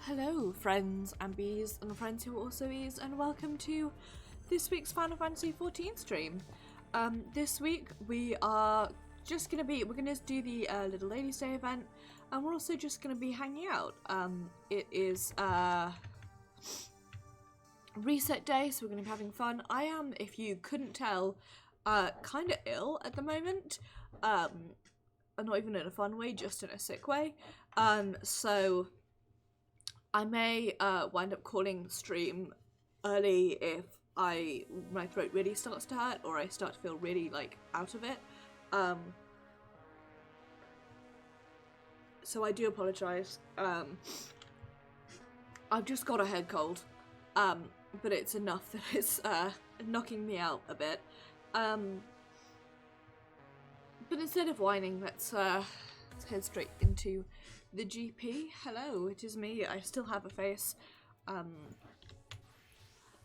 Hello friends and bees and friends who are also bees, and welcome to this week's Final Fantasy XIV stream. This week we are just we're gonna do the Little Ladies Day event, and we're also just gonna be hanging out. It is reset day, so we're gonna be having fun. I am, if you couldn't tell, kind of ill at the moment. Not even in a fun way, just in a sick way. So I may wind up calling stream early if my throat really starts to hurt or I start to feel really like out of it. So I do apologise. I've just got a head cold, but it's enough that it's knocking me out a bit. But instead of whining, let's head straight into the GP. Hello, it is me. I still have a face. And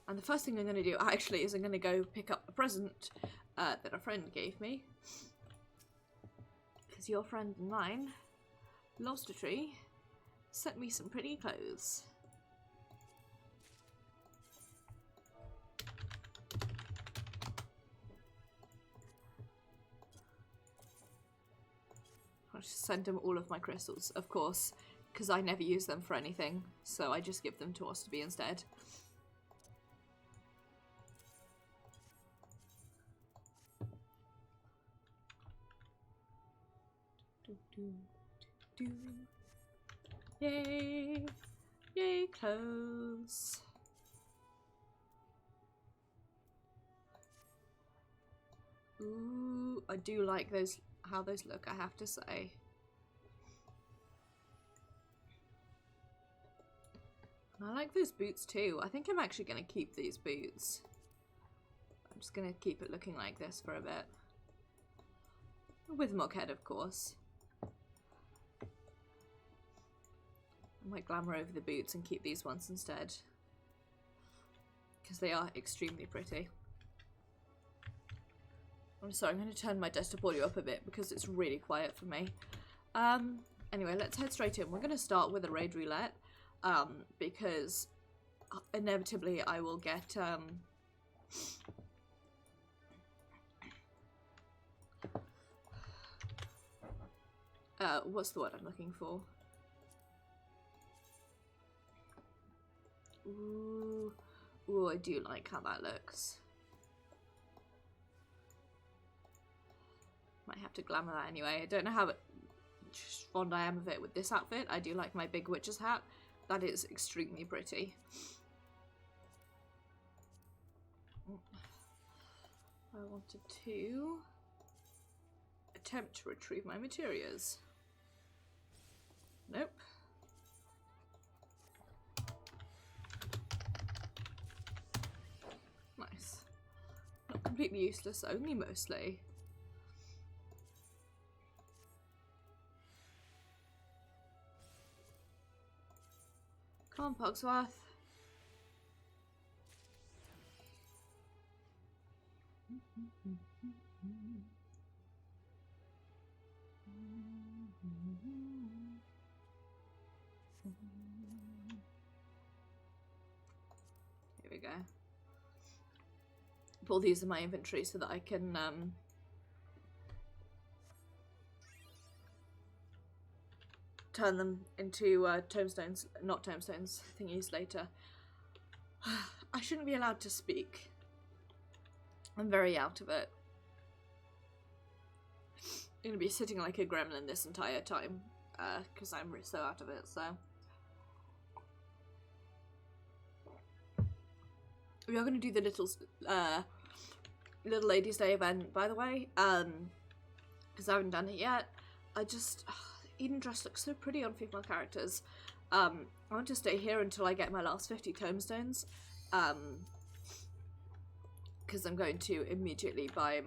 the first thing I'm going to do actually is I'm going to go pick up a present that a friend gave me. Because your friend and mine, Lobster Tree, sent me some pretty clothes. I'll just send him all of my crystals, of course, because I never use them for anything, so I just give them to Osterby instead. Yay! Yay, clothes! Ooh, I do like those, how those look, I have to say. I like those boots too. I think I'm actually going to keep these boots. I'm just going to keep it looking like this for a bit. With Moghead, of course. I might glamour over the boots and keep these ones instead. Because they are extremely pretty. I'm sorry, I'm going to turn my desktop audio up a bit because it's really quiet for me. Anyway, let's head straight in. We're going to start with a raid roulette. Because inevitably I will get what's the word I'm looking for? Ooh, I do like how that looks. Might have to glamour that anyway. I don't know how fond I am of it with this outfit. I do like my big witch's hat. That is extremely pretty. I wanted to attempt to retrieve my materials. Nope. Nice. Not completely useless, only mostly. Come on, Pogsworth. Here we go. Pull these in my inventory so that I can turn them into tomestones, not tomestones, thingies later. I shouldn't be allowed to speak. I'm very out of it. I'm gonna be sitting like a gremlin this entire time, because I'm so out of it, so. We are gonna do the Little Ladies Day event, by the way, because I haven't done it yet. Eden dress looks so pretty on female characters. I want to stay here until I get my last 50 tomestones, because I'm going to immediately buy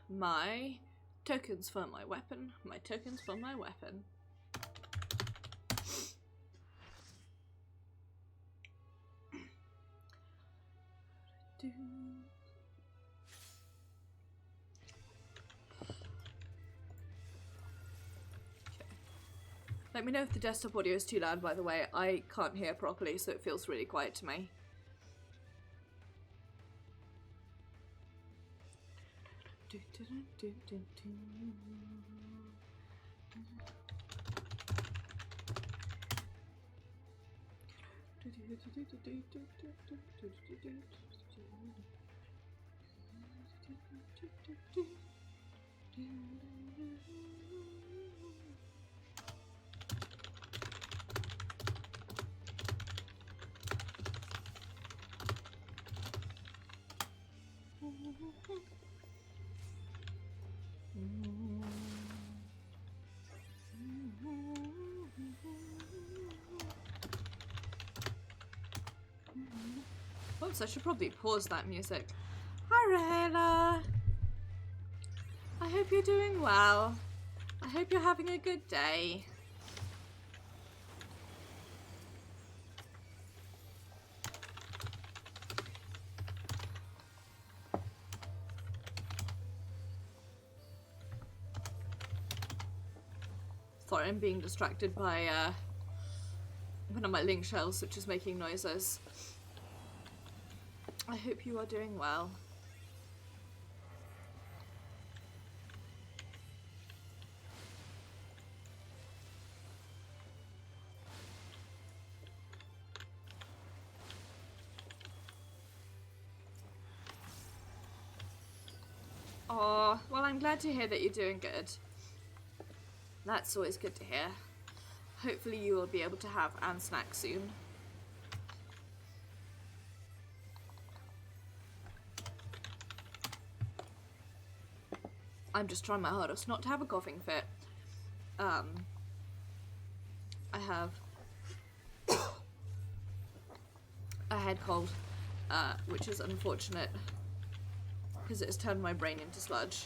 my tokens for my weapon. My tokens for my weapon. Let me know if the desktop audio is too loud, by the way. I can't hear properly, so it feels really quiet to me. Oops, I should probably pause that music. Hi, Rahela. I hope you're doing well. I hope you're having a good day. Sorry, I'm being distracted by one of my link shells, which is making noises. I hope you are doing well. Oh, well, I'm glad to hear that you're doing good. That's always good to hear. Hopefully you will be able to have and snack soon. I'm just trying my hardest not to have a coughing fit. I have a head cold, which is unfortunate because it has turned my brain into sludge.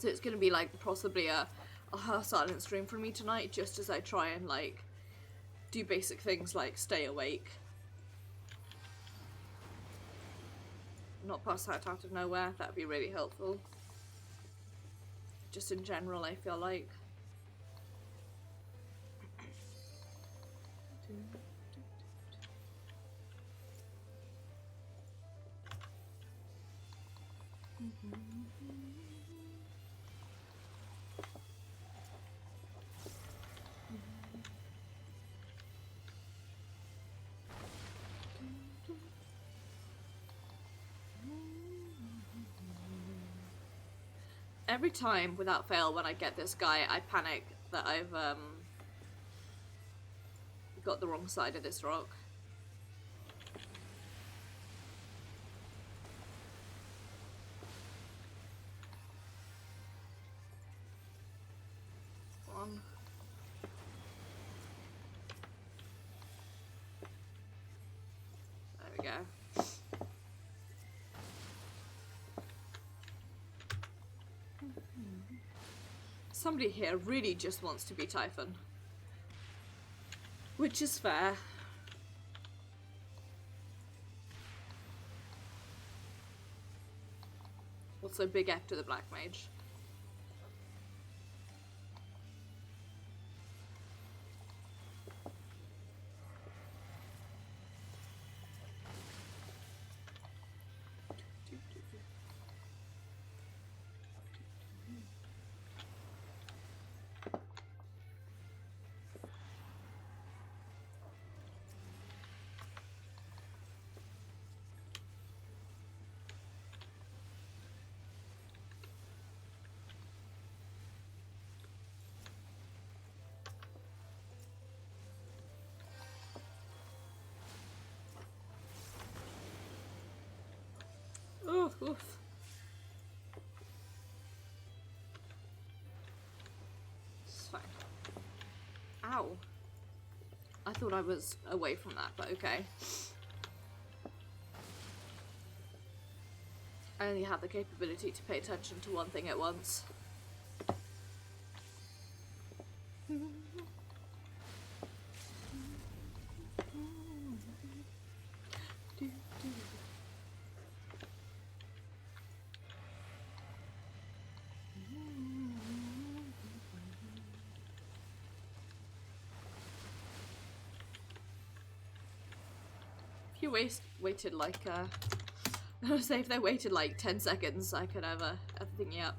So it's going to be like possibly a silent stream for me tonight, just as I try and like do basic things like stay awake. Not pass out of nowhere, that'd be really helpful. Just in general, I feel like. Every time, without fail, when I get this guy, I panic that I've got the wrong side of this rock. One. There we go. Somebody here really just wants to be Typhon. Which is fair. Also big F to the Black Mage. Oof, oof. It's fine. Ow. I thought I was away from that, but okay. I only have the capability to pay attention to one thing at once. If you waited like, I was say if they waited like 10 seconds, I could have everything up.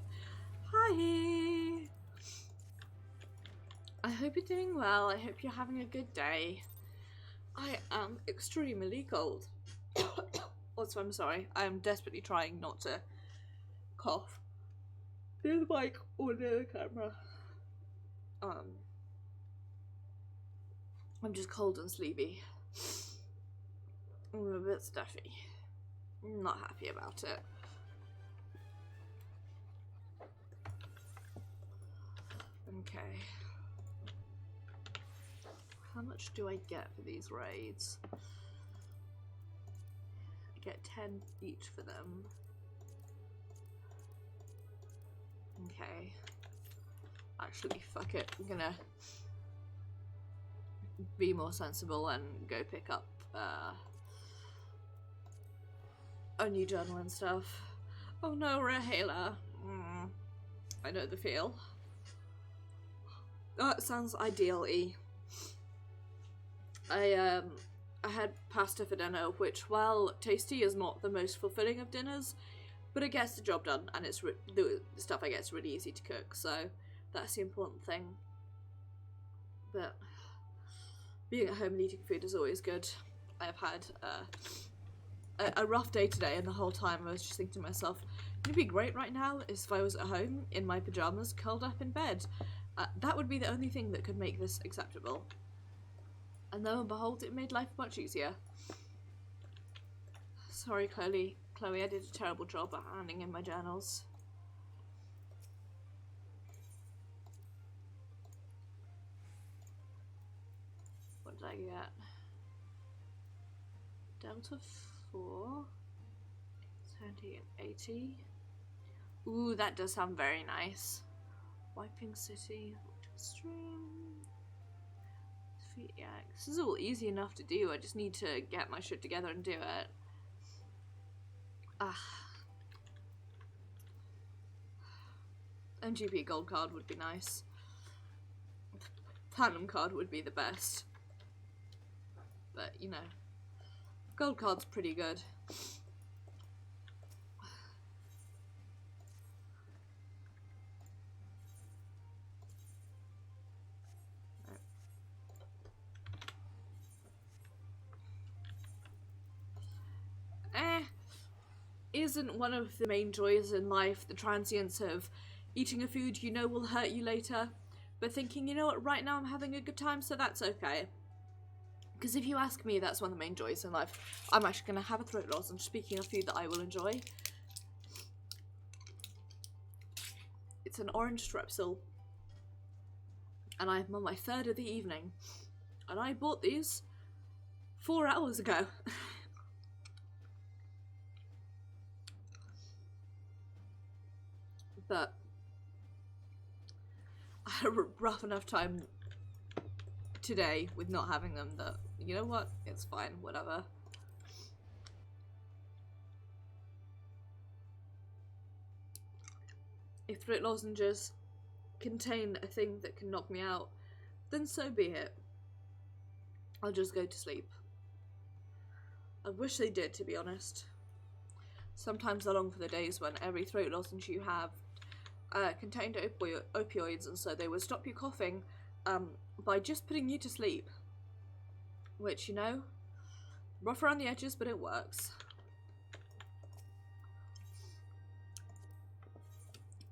Hi! I hope you're doing well. I hope you're having a good day. I am extremely cold. Also, I'm sorry. I am desperately trying not to cough near the mic or near the camera. I'm just cold and sleepy. I'm a bit stuffy. I'm not happy about it. Okay. How much do I get for these raids? I get 10 each for them. Okay. Actually, fuck it. I'm gonna be more sensible and go pick up a new journal and stuff. Oh no, Rahela. I know the feel. Oh, it sounds ideal-y. I had pasta for dinner, which, while tasty, is not the most fulfilling of dinners, but it gets the job done, and it's the stuff I get is really easy to cook, so that's the important thing. But being at home and eating food is always good. I've had a rough day today, and the whole time I was just thinking to myself, it'd be great right now is if I was at home in my pajamas, curled up in bed. That would be the only thing that could make this acceptable. And lo and behold, it made life much easier. Sorry, Chloe, I did a terrible job at handing in my journals. What did I get? Delta 4, 70 and 80. Ooh, that does sound very nice. Wiping City, Stream. Yeah, this is all easy enough to do. I just need to get my shit together and do it. MGP gold card would be nice. Platinum card would be the best. But, you know, gold card's pretty good. Isn't one of the main joys in life the transience of eating a food you know will hurt you later, but thinking, you know what, right now I'm having a good time, so that's okay. Because if you ask me, that's one of the main joys in life. I'm actually going to have a throat lozenge, speaking of food that I will enjoy. It's an orange strepsil, and I'm on my third of the evening, and I bought these 4 hours ago. But I had a rough enough time today with not having them that, you know what, it's fine, whatever. If throat lozenges contain a thing that can knock me out, then so be it. I'll just go to sleep. I wish they did, to be honest. Sometimes I long for the days when every throat lozenge you have contained opioids, and so they would stop you coughing by just putting you to sleep. Which, you know, rough around the edges, but it works.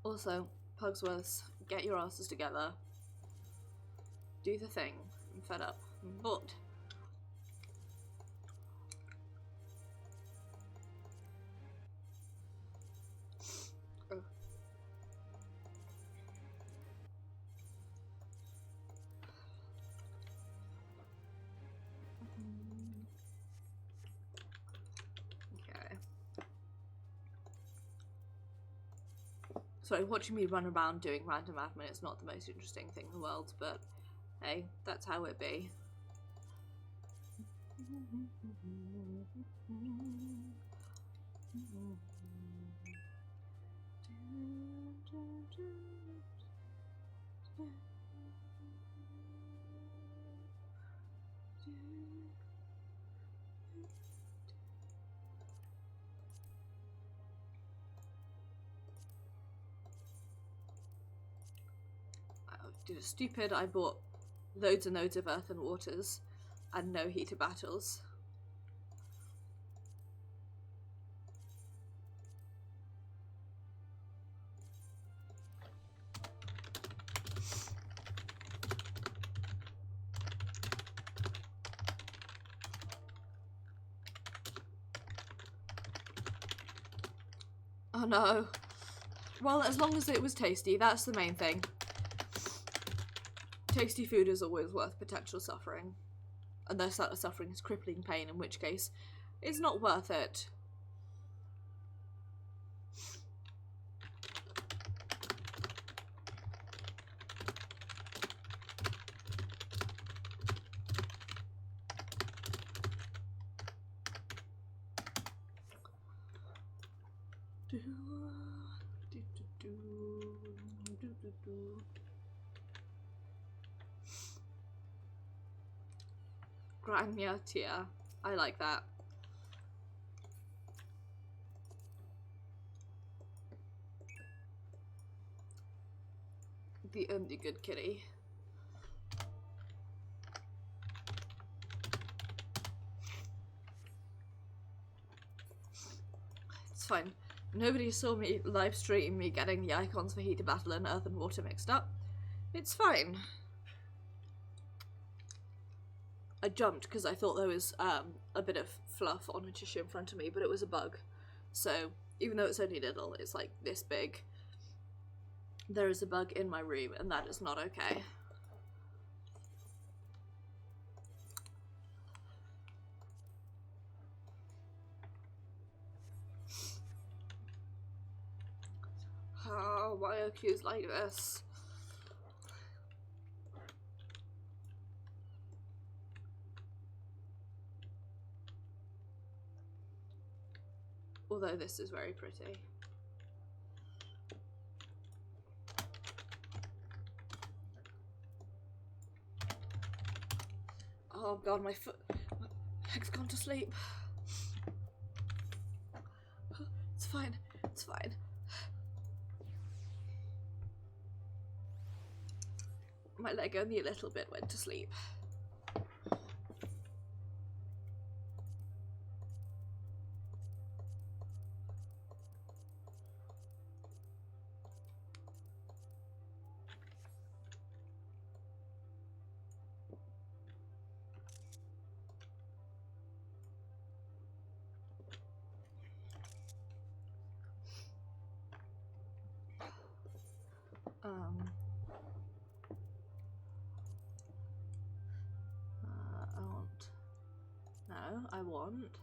Also, Pugsworths, get your asses together. Do the thing. I'm fed up. But Sorry, watching me run around doing random admin is not the most interesting thing in the world, but hey, that's how it be. Stupid, I bought loads and loads of earth and waters and no heated battles. Oh no. Well, as long as it was tasty, that's the main thing. Tasty food is always worth potential suffering. Unless that suffering is crippling pain, in which case it's not worth it. Grania Tia. I like that. The only good kitty. It's fine. Nobody saw me live stream me getting the icons for heated battle and earth and water mixed up. It's fine. I jumped because I thought there was a bit of fluff on a tissue in front of me, but it was a bug. So even though it's only little, it's like this big. There is a bug in my room, and that is not okay. Oh, why are queues like this? Although this is very pretty. Oh god, my leg's gone to sleep. It's fine, it's fine. My leg only a little bit went to sleep. I want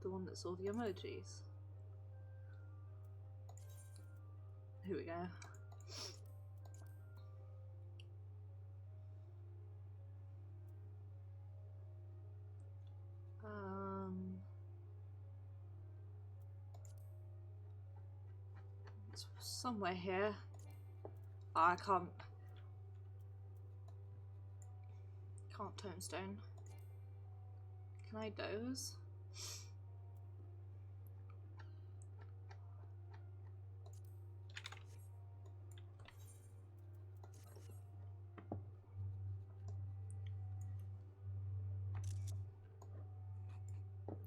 the one that saw the emojis. Here we go. It's somewhere here. Oh, I can't tombstone. Can I doze?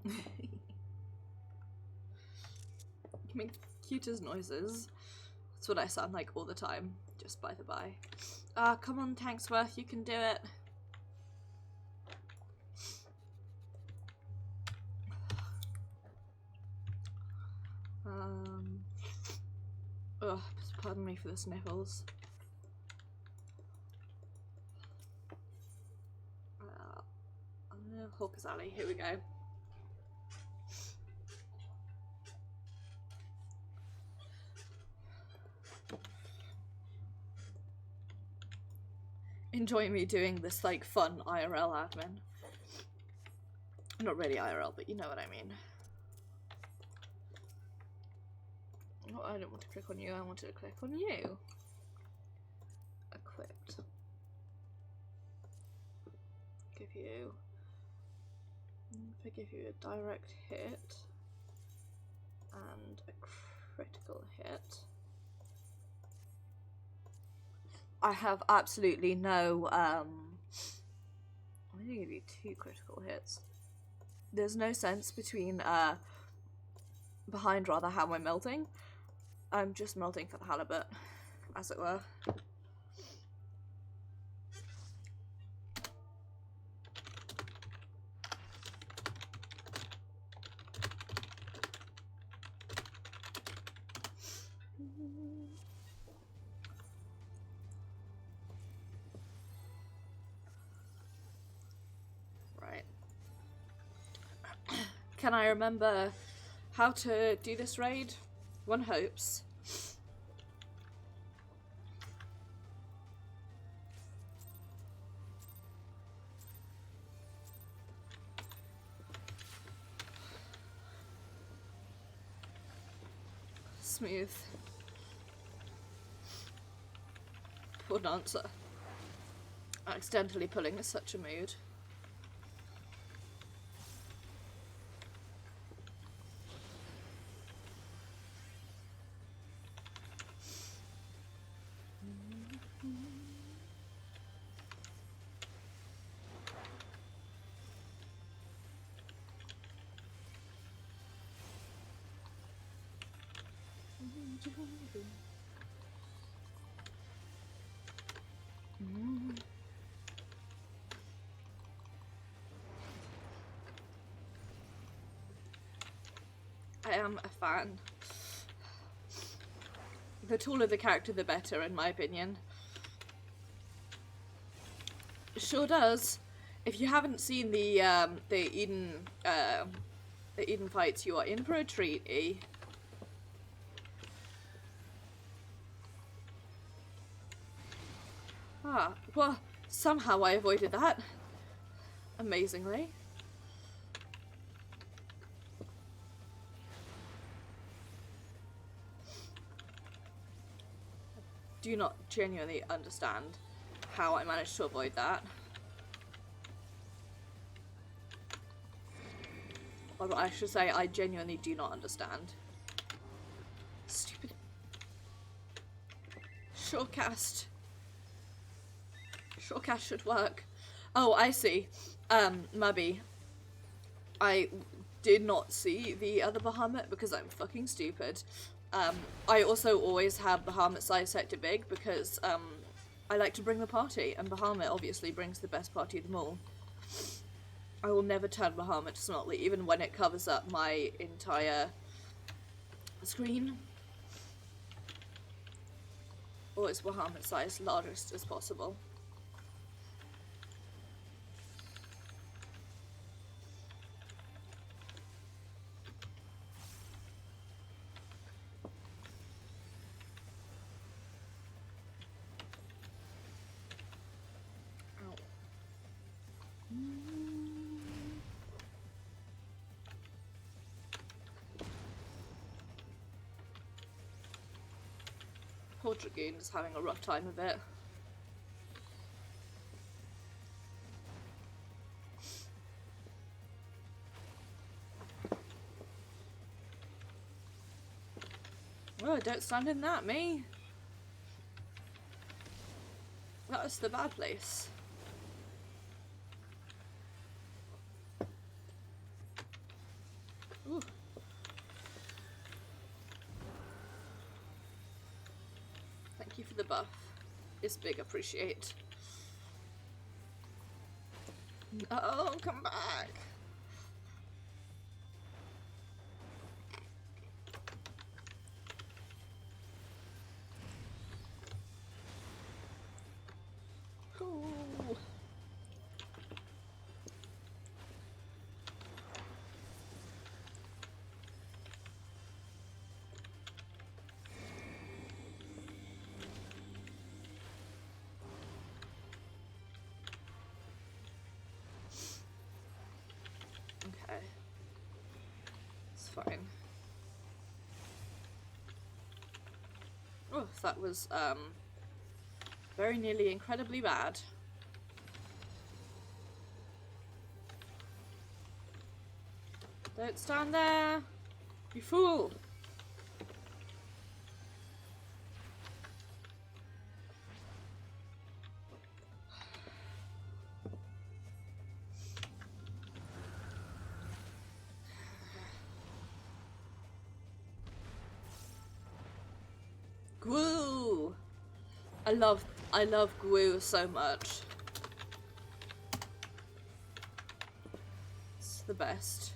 You make the cutest noises. That's what I sound like all the time, just by the by. Ah, come on, Tanksworth, you can do it. Ugh, pardon me for the sniffles. Hawker's Alley, here we go. Enjoy me doing this, like, fun IRL admin. Not really IRL, but you know what I mean. Oh, I don't want to click on you, I wanted to click on you. Equipped. Give you... If I give you a direct hit and a critical hit, I have absolutely no, I'm gonna give you 2 critical hits. There's no sense between, behind rather how I'm melting. I'm just melting for the halibut, as it were. Right. Can I remember how to do this raid? One hopes. Smooth. Poor dancer. Accidentally pulling such a mood. I am a fan. The taller the character, the better, in my opinion. Sure does. If you haven't seen the Eden fights, you are in for a treat, E. Ah, well, somehow I avoided that. Amazingly. Do not genuinely understand how I managed to avoid that. Or I should say, I genuinely do not understand. Stupid. Shortcast. Shortcast should work. Oh, I see. Mubby. I did not see the other Bahamut because I'm fucking stupid. I also always have Bahamut size set to big because I like to bring the party, and Bahamut obviously brings the best party of them all. I will never turn Bahamut to Snotley, even when it covers up my entire screen. Always Bahamut size, largest as possible. Poor Dragoon is having a rough time of it. Oh, don't stand in that, me. That was the bad place. Ooh. Thank you for the buff. It's big, appreciate. Oh, come back. Ooh. because that was very nearly incredibly bad. Don't stand there, you fool! Glue! I love glue so much. It's the best.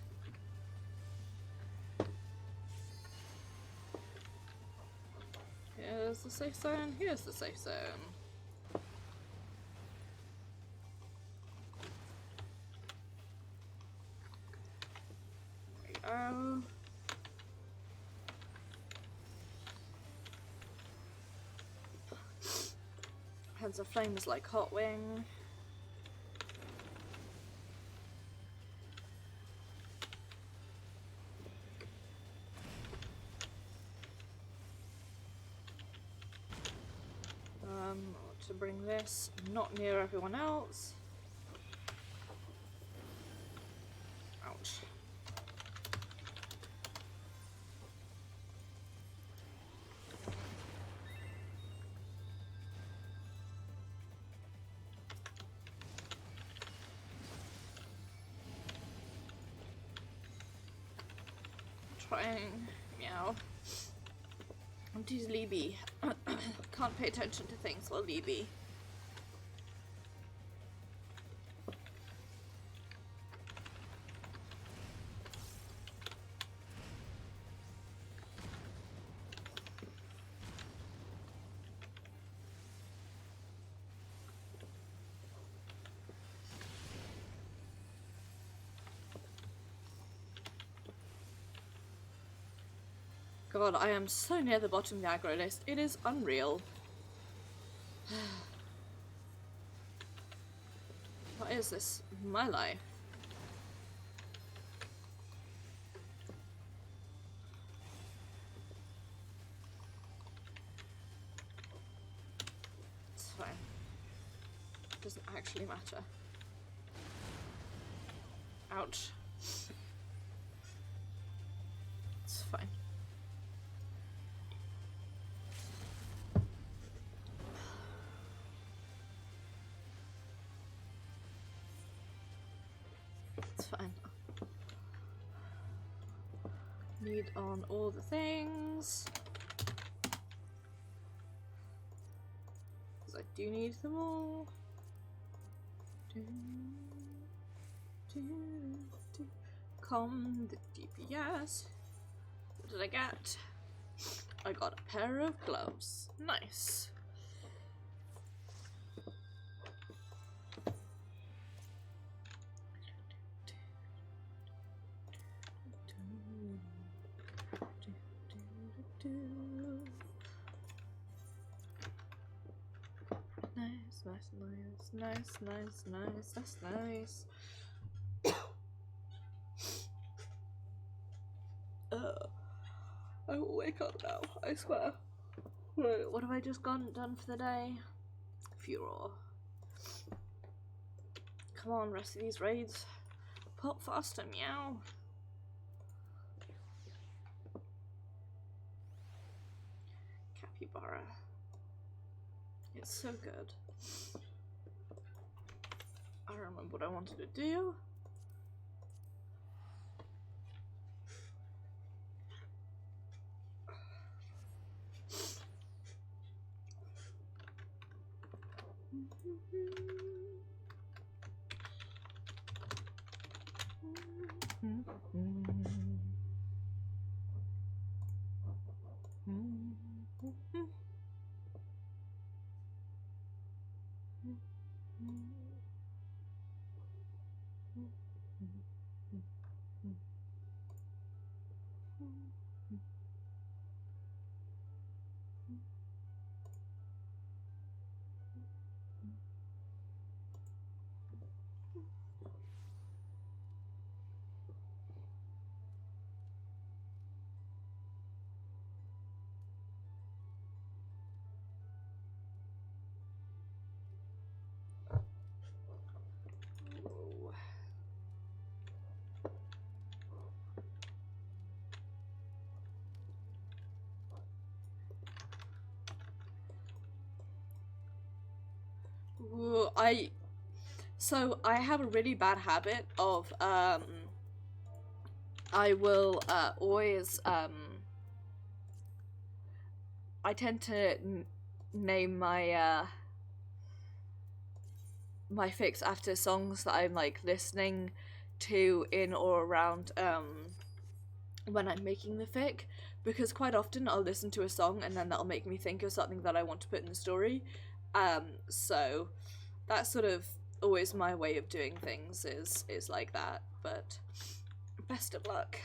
Here's the safe zone, here's the safe zone. There we go. Hands of flames like hot wing. To bring this not near everyone else. Ouch. Trying. Meow. I'm too sleepy. Can't pay attention to things while sleepy. God, I am so near the bottom of the aggro list. It is unreal. What is this? My life. It's fine. It doesn't actually matter. Ouch. It's fine. It's fine. Need on all the things. Because I do need them all. The DPS. What did I get? I got a pair of gloves. Nice. Nice. That's nice. I will wake up now, I swear. Right, what have I just done for the day? Furor. Come on, rest of these raids. Pop faster, meow. Capybara. It's so good. I remember what I wanted to do. I have a really bad habit of I will always I tend to name my my fics after songs that I'm like listening to in or around when I'm making the fic, because quite often I'll listen to a song and then that'll make me think of something that I want to put in the story. So that's sort of always my way of doing things is like that, but best of luck.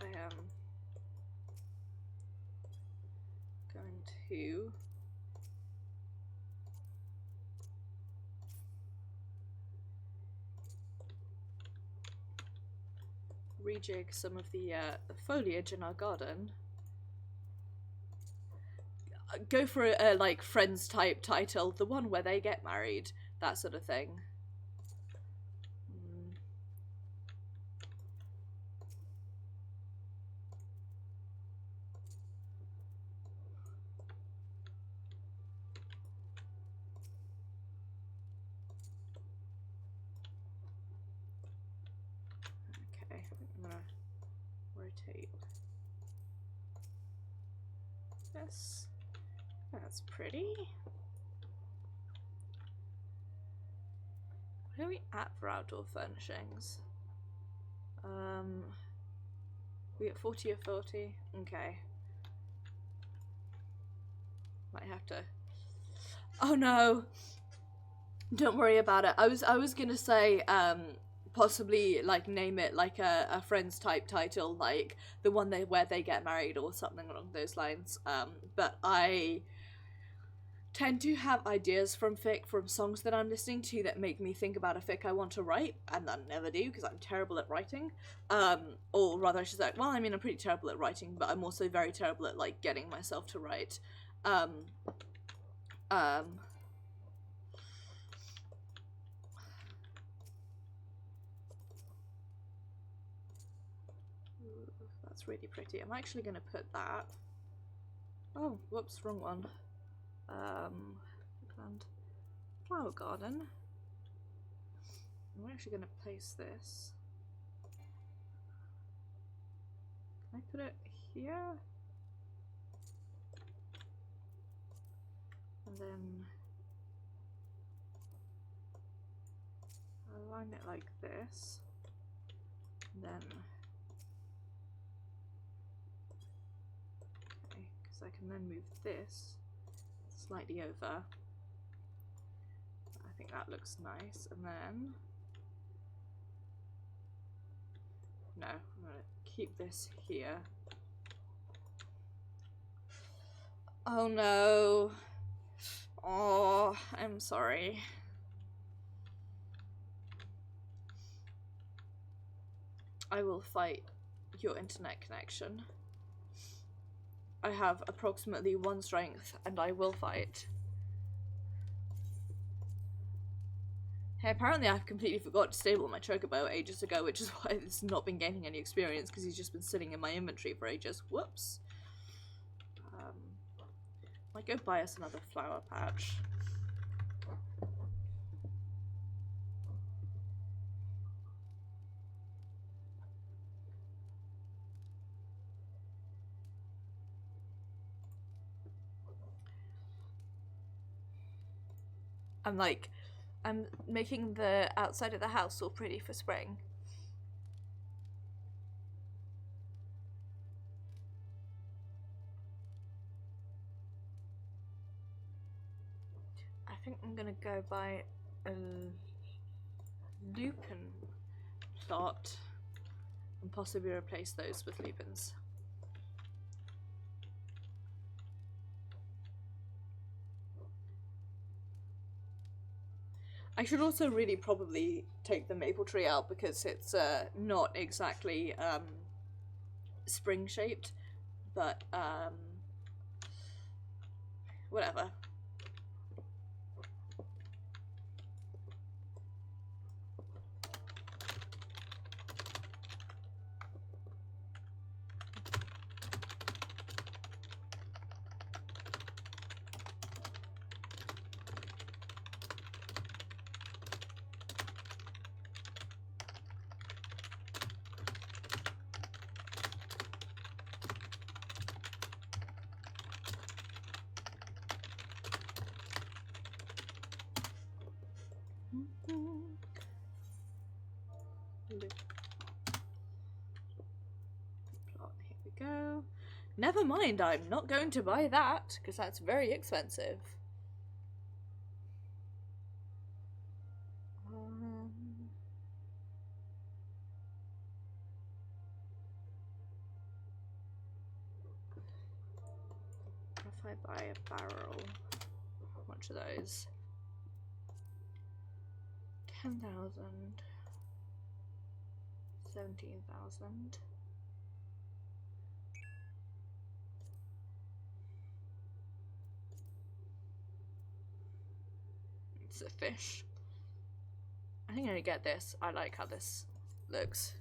I am going to rejig some of the foliage in our garden. Go for a like Friends type title, the one where they get married, that sort of thing. Okay, I'm gonna rotate this. That's pretty. What are we at for outdoor furnishings? We at 40 or 40? Okay. Might have to. Oh no! Don't worry about it. I was gonna say possibly like name it like a Friends type title, like the one where they get married or something along those lines. But I tend to have ideas from songs that I'm listening to that make me think about a fic I want to write, and I never do because I'm terrible at writing. Or rather I should say, well, I mean I'm pretty terrible at writing, but I'm also very terrible at like getting myself to write. That's really pretty. I'm actually gonna put that. Oh, whoops, wrong one. Flower garden. I'm actually going to place this. Can I put it here? And then align it like this. And then okay, because I can then move this slightly over. I think that looks nice. And then no, I'm gonna keep this here. Oh no. Oh, I'm sorry. I will fight your internet connection. I have approximately 1 strength and I will fight. Hey, apparently I've completely forgot to stable my chocobo ages ago, which is why it's not been gaining any experience, because he's just been sitting in my inventory for ages. Whoops. Might go buy us another flower patch. I'm making the outside of the house all pretty for spring. I think I'm gonna go buy a lupin plot and possibly replace those with lupins. I should also really probably take the maple tree out because it's not exactly spring shaped, but whatever. Here we go. Never mind, I'm not going to buy that, because that's very expensive. If I buy a barrel, how much are those? 10,000. 17,000. It's a fish. I think I'm gonna get this. I like how this looks.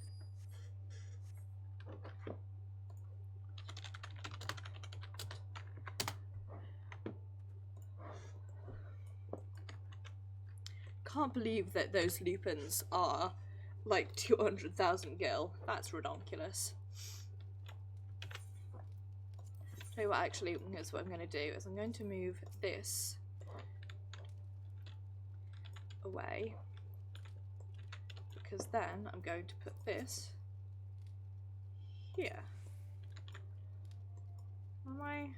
Can't believe that those lupins are like 200,000 gil. That's ridiculous. Tell you what, actually, here's what I'm going to do, is I'm going to move this away, because then I'm going to put this here. Am I?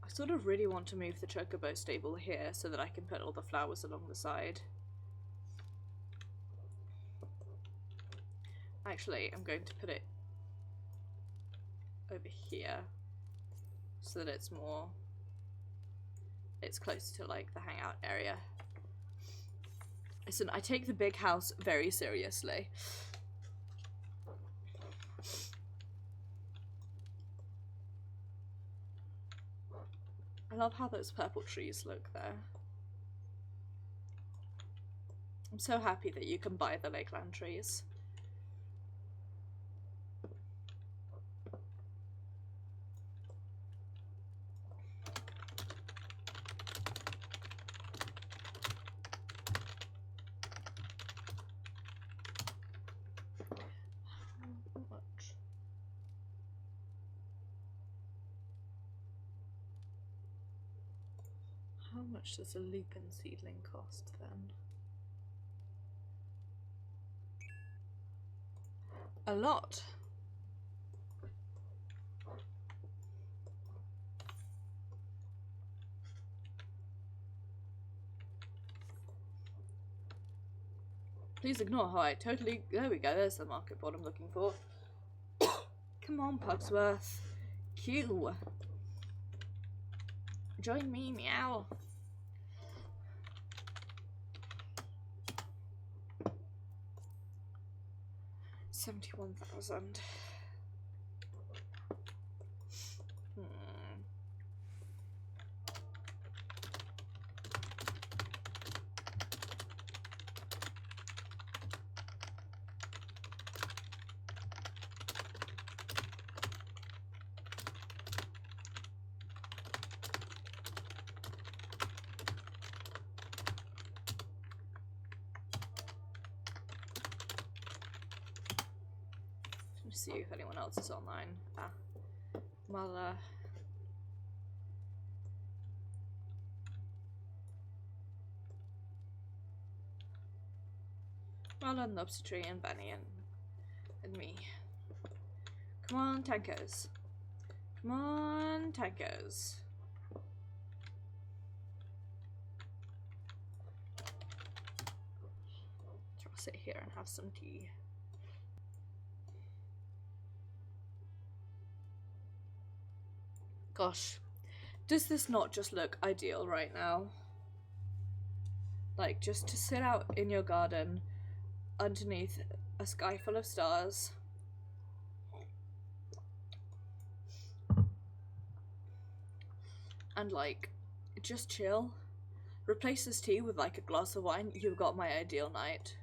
I sort of really want to move the chocobo stable here so that I can put all the flowers along the side. Actually, I'm going to put it over here so that it's more, it's close to like the hangout area. Listen, I take the big house very seriously. I love how those purple trees look there. I'm so happy that you can buy the Lakeland trees. How much does a lupin seedling cost then? A lot. Please ignore how I totally... There we go, there's the market board I'm looking for. Come on, Pugsworth. Q. Join me, meow. $71,000. See if anyone else is online. Well, and Lobster Tree and Benny and me. Come on, tankers. Come on, tankers. I'll sit here and have some tea. Gosh, does this not just look ideal right now? Like, just to sit out in your garden underneath a sky full of stars. And, like, just chill. Replace this tea with, like, a glass of wine. You've got my ideal night.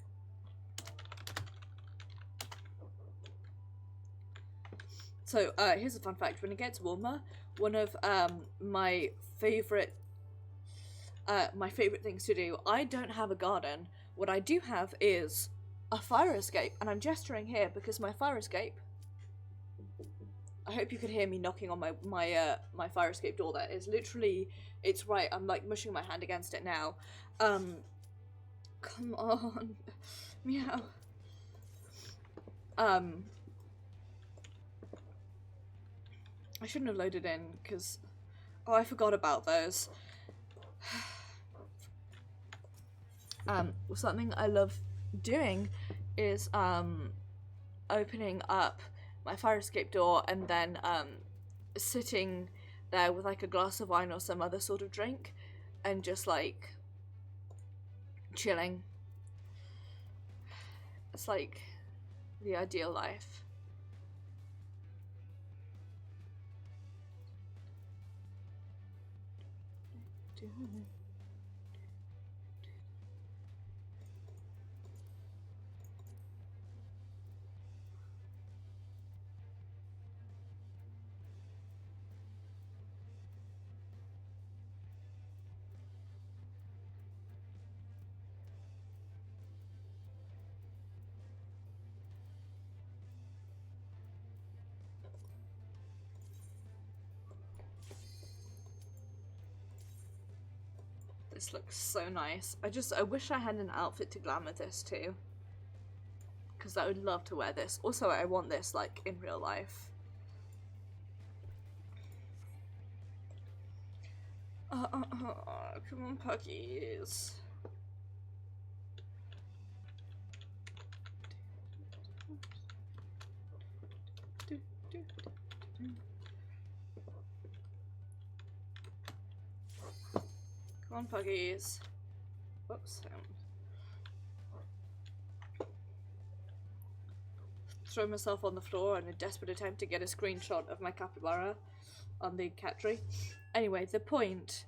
So, here's a fun fact. When it gets warmer, one of my favorite things to do, I don't have a garden. What I do have is a fire escape, and I'm gesturing here because my fire escape I hope you could hear me knocking on my fire escape door. That is literally, it's right. I'm like mushing my hand against it now. Come on, meow. I shouldn't have loaded in because, oh, I forgot about those. Something I love doing is opening up my fire escape door and then sitting there with like a glass of wine or some other sort of drink and just like chilling. It's like the ideal life. This looks so nice. I wish I had an outfit to glamour this too. Because I would love to wear this. Also, I want this like in real life. Come on, puggies. Come on, puggies. Whoops. Throw myself on the floor in a desperate attempt to get a screenshot of my capybara on the cat tree. Anyway, the point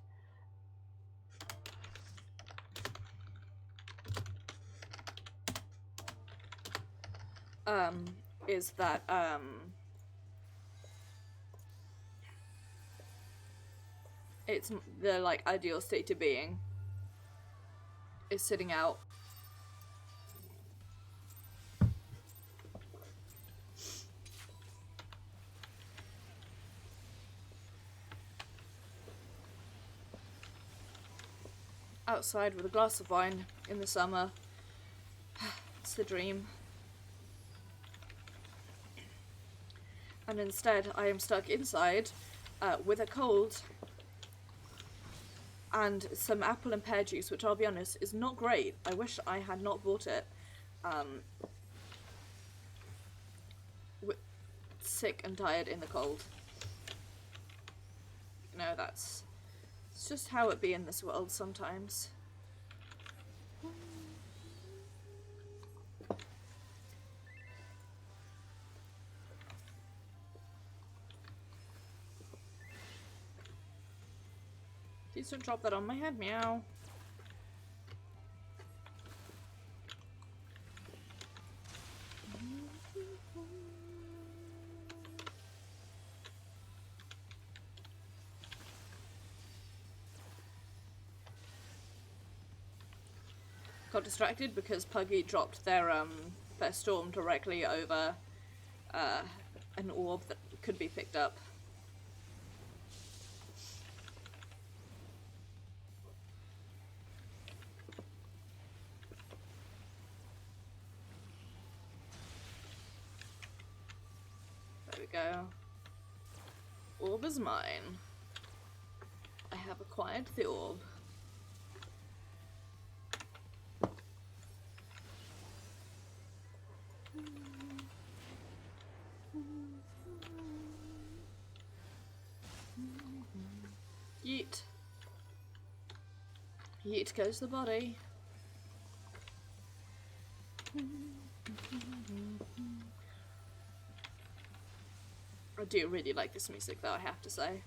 is that it's the like ideal state of being is sitting out outside with a glass of wine in the summer. It's the dream. And instead I am stuck inside with a cold and some apple and pear juice, which I'll be honest is not great. I wish I had not bought it. Sick and tired in the cold. You know, it's just how it be in this world sometimes. Please don't drop that on my head, meow. Got distracted because Puggy dropped their storm directly over an orb that could be picked up. There we go. Orb is mine. I have acquired the orb. Yeet. Yeet goes the body. I do really like this music though, I have to say.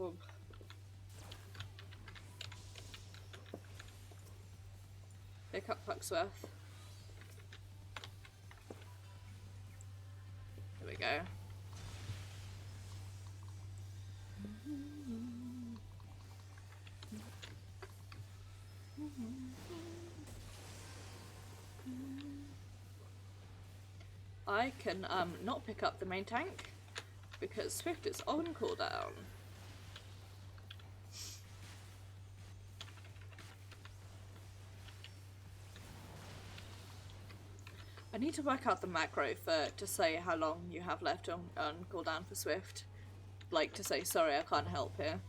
Oh. Pick up FFXIV. There we go. I can not pick up the main tank because Swift is on cooldown. I need to work out the macro to say how long you have left on cooldown for Swift. Like to say, sorry, I can't help here.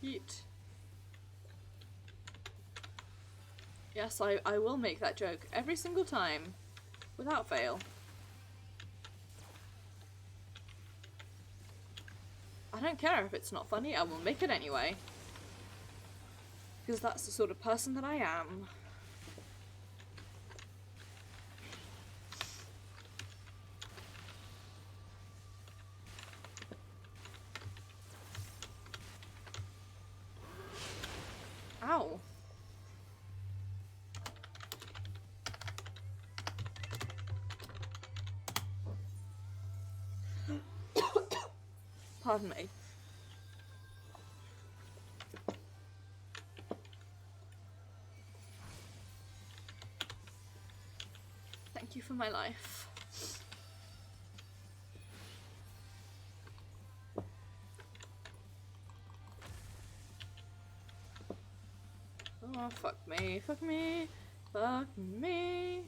Yeet. Yes, I will make that joke every single time, without fail. I don't care if it's not funny, I will make it anyway. Because that's the sort of person that I am. Ow. Pardon me. Thank you for my life. Oh, fuck me, fuck me, fuck me.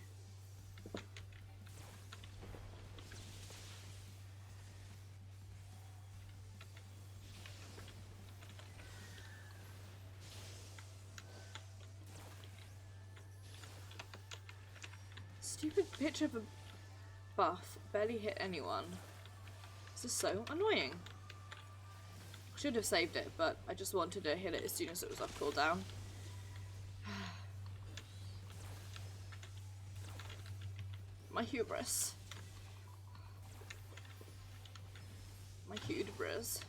Stupid bitch of a buff barely hit anyone. This is so annoying. Should have saved it, but I just wanted to hit it as soon as it was off cooldown. My hubris. My hubris.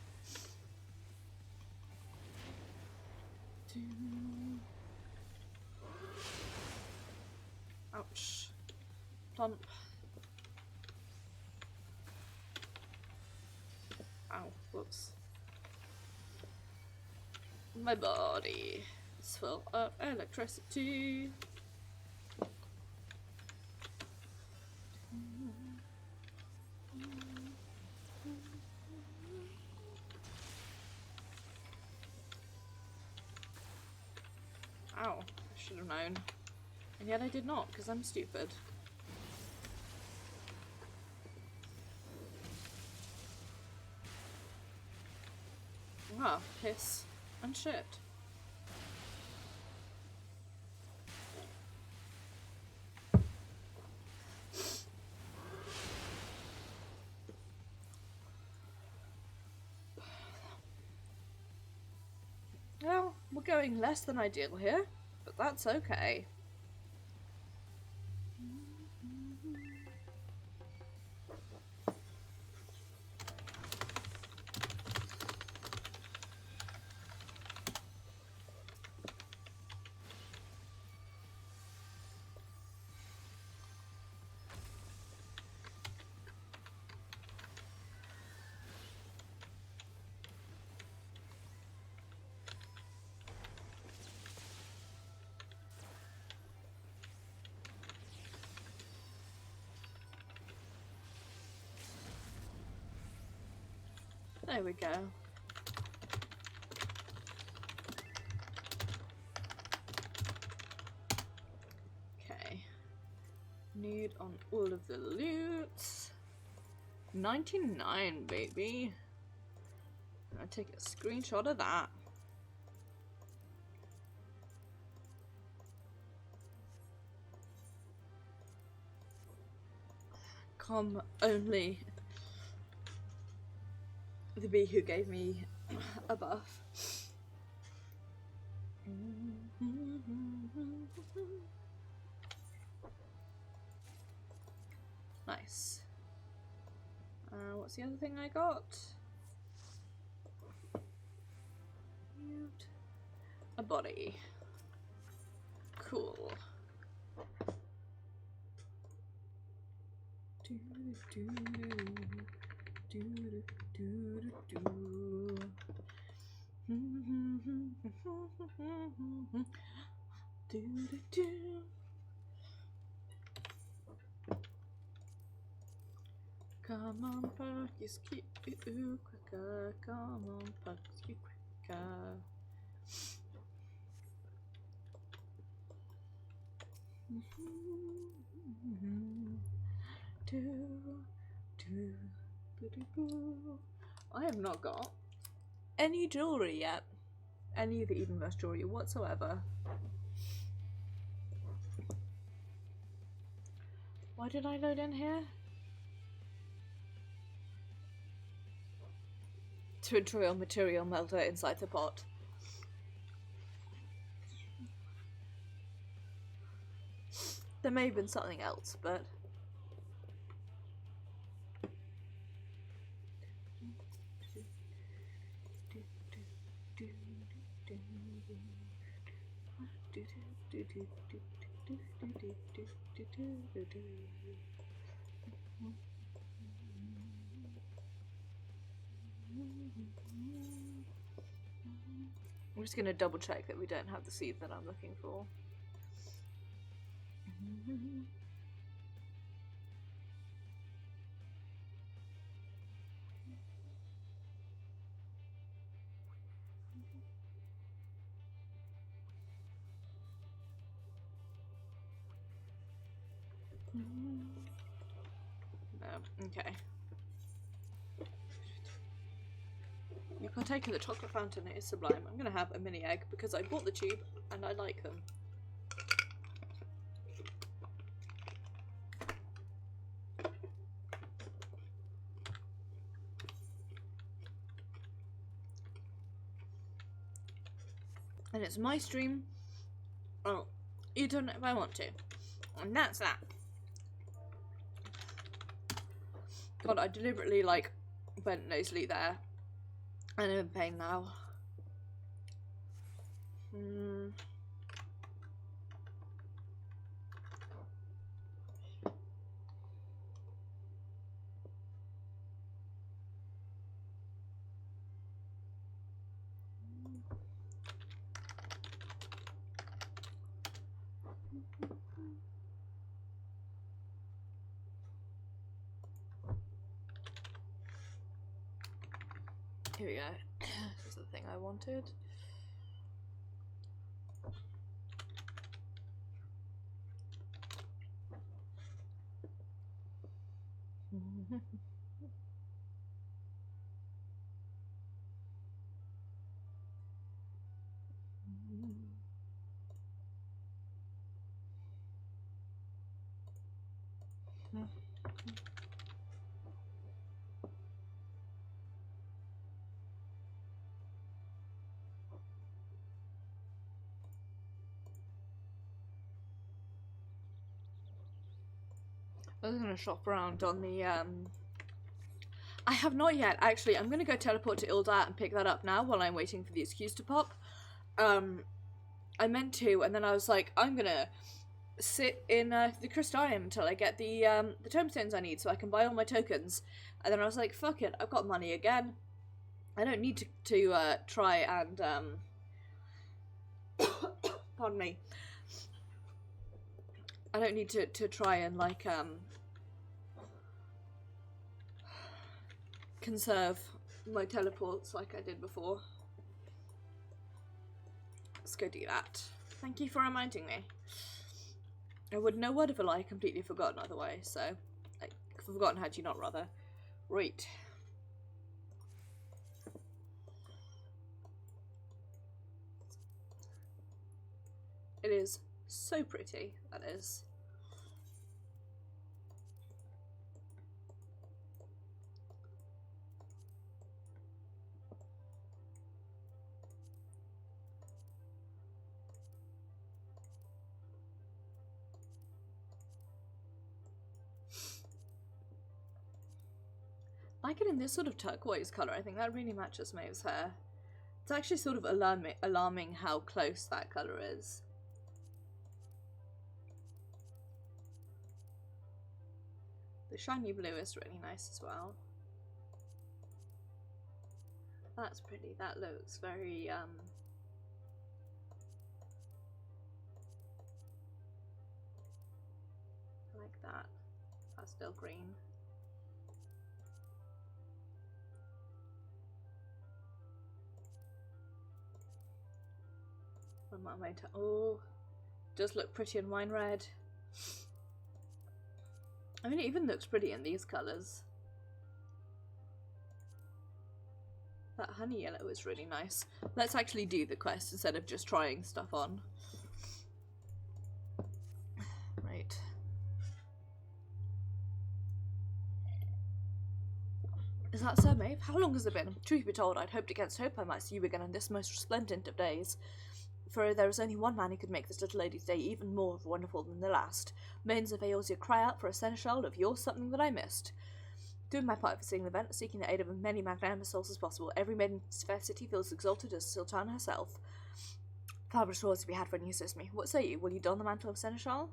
Ouch. Plump. Ow, whoops. My body is full of electricity. Ow, I should have known. And yet I did not, because I'm stupid. Ah, piss and shit. Well, we're going less than ideal here, but that's okay. There we go. Okay. Need on all of the loot. 99, baby. I'll take a screenshot of that. from only the bee who gave me a buff. Nice. What's the other thing I got? A body. Cool. Come on, Pucky's cute quicker. Come on, Pucky's cute quicker. I have not got any jewellery yet. Any of the Edenverse jewellery whatsoever. Why did I load in here? To enjoy material melter inside the pot. There may have been something else, but... I'm just gonna double check that we don't have the seed that I'm looking for. No, okay. You partake of the chocolate fountain, it is sublime. I'm gonna have a mini egg because I bought the tube and I like them. And it's my stream. Oh, you don't know if I want to. And that's that. God, I deliberately like went nasally there. And I'm in pain now. Here we go. This is the thing I wanted. I was gonna shop around on the I have not yet, actually. I'm gonna go teleport to Ildat and pick that up now while I'm waiting for the excuse to pop. I meant to, and then I was like, I'm gonna sit in the Crystarium until I get the tombstones I need so I can buy all my tokens. And then I was like, fuck it, I've got money again. I don't need to try and pardon me. I don't need to try and like conserve my teleports like I did before. Let's go do that. Thank you for reminding me. I would know word of a lie, completely forgotten otherwise, so like forgotten had you not rather. Right. It is so pretty, that is. like it in this sort of turquoise colour. I think that really matches Maeve's hair. It's actually sort of alarming how close that colour is. The shiny blue is really nice as well. That's pretty. That looks very, I like that. Pastel green. Oh, does look pretty in wine red. I mean, it even looks pretty in these colours. That honey yellow is really nice. Let's actually do the quest instead of just trying stuff on. Right. Is that so, Maeve? How long has it been? Truth be told, I'd hoped against hope I might see you again on this most resplendent of days. For there is only one man who could make this little lady's day even more wonderful than the last. Maidens of Eorzea cry out for a seneschal of yours, something that I missed. Doing my part for seeing the event, seeking the aid of as many magnanimous souls as possible, every maiden in this fair city feels exalted as Sultana herself. Fabulous rewards to be had for any assist me. What say you? Will you don the mantle of seneschal?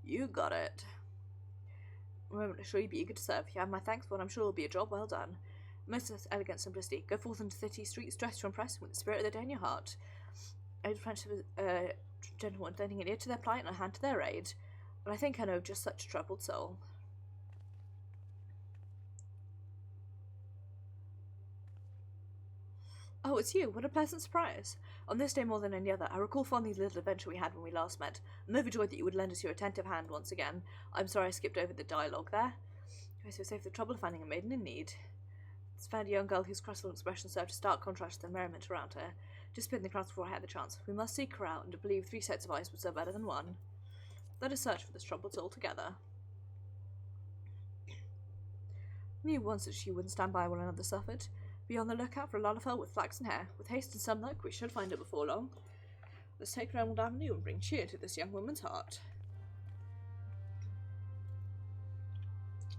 You got it. Remember, I'm sure you'd be eager to serve. You have my thanks for what I'm sure will be a job well done. Most elegant simplicity. Go forth into the city streets dressed to impress with the spirit of the day in your heart. Aid friendship gentlemen lending an ear to their plight and a hand to their aid. And I think I know just such a troubled soul. Oh, it's you. What a pleasant surprise. On this day more than any other, I recall fondly the little adventure we had when we last met. I'm overjoyed that you would lend us your attentive hand once again. I'm sorry I skipped over the dialogue there. I so save the trouble of finding a maiden in need. It's found a young girl whose crestful expression served a stark contrast to the merriment around her. Just spit in the crowds before I had the chance. We must seek her out, and to believe 3 sets of eyes would serve better than 1. Let us search for this troubled soul together. Knew once that she wouldn't stand by while another suffered. Be on the lookout for a Lalafell with flaxen hair. With haste and some luck, we should find her before long. Let's take her Emerald Avenue and bring cheer to this young woman's heart.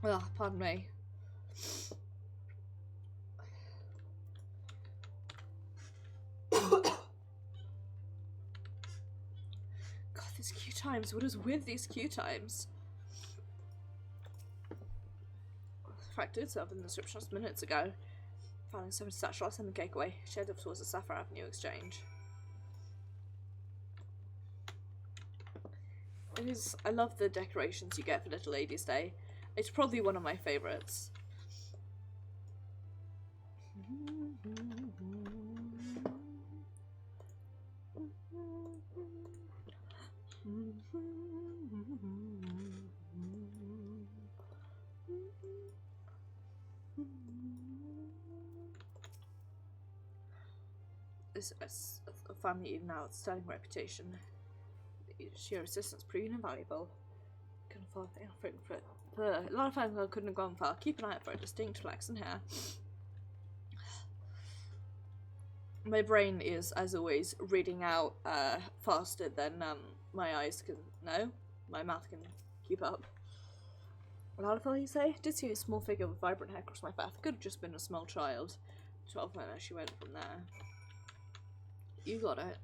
Ah, pardon me. God, these queue times. What is with these queue times? In fact, I did serve in the description just minutes ago. Finding so much satchel, I'll send the cake away. Shared up towards the Sapphire Avenue exchange. It is. I love the decorations you get for Little Ladies' Day. It's probably one of my favourites. This a family even now with sterling reputation. Sheer assistance proving invaluable. Couldn't afford the offering for it. A lot of times I couldn't have gone far. Keep an eye out for a distinct flaxen hair. My brain is, as always, reading out faster than my eyes can. No, my mouth can keep up. Lalafell, you say? Did see a small figure with vibrant hair cross my path. Could have just been a small child. 12 minutes she went from there. You got it.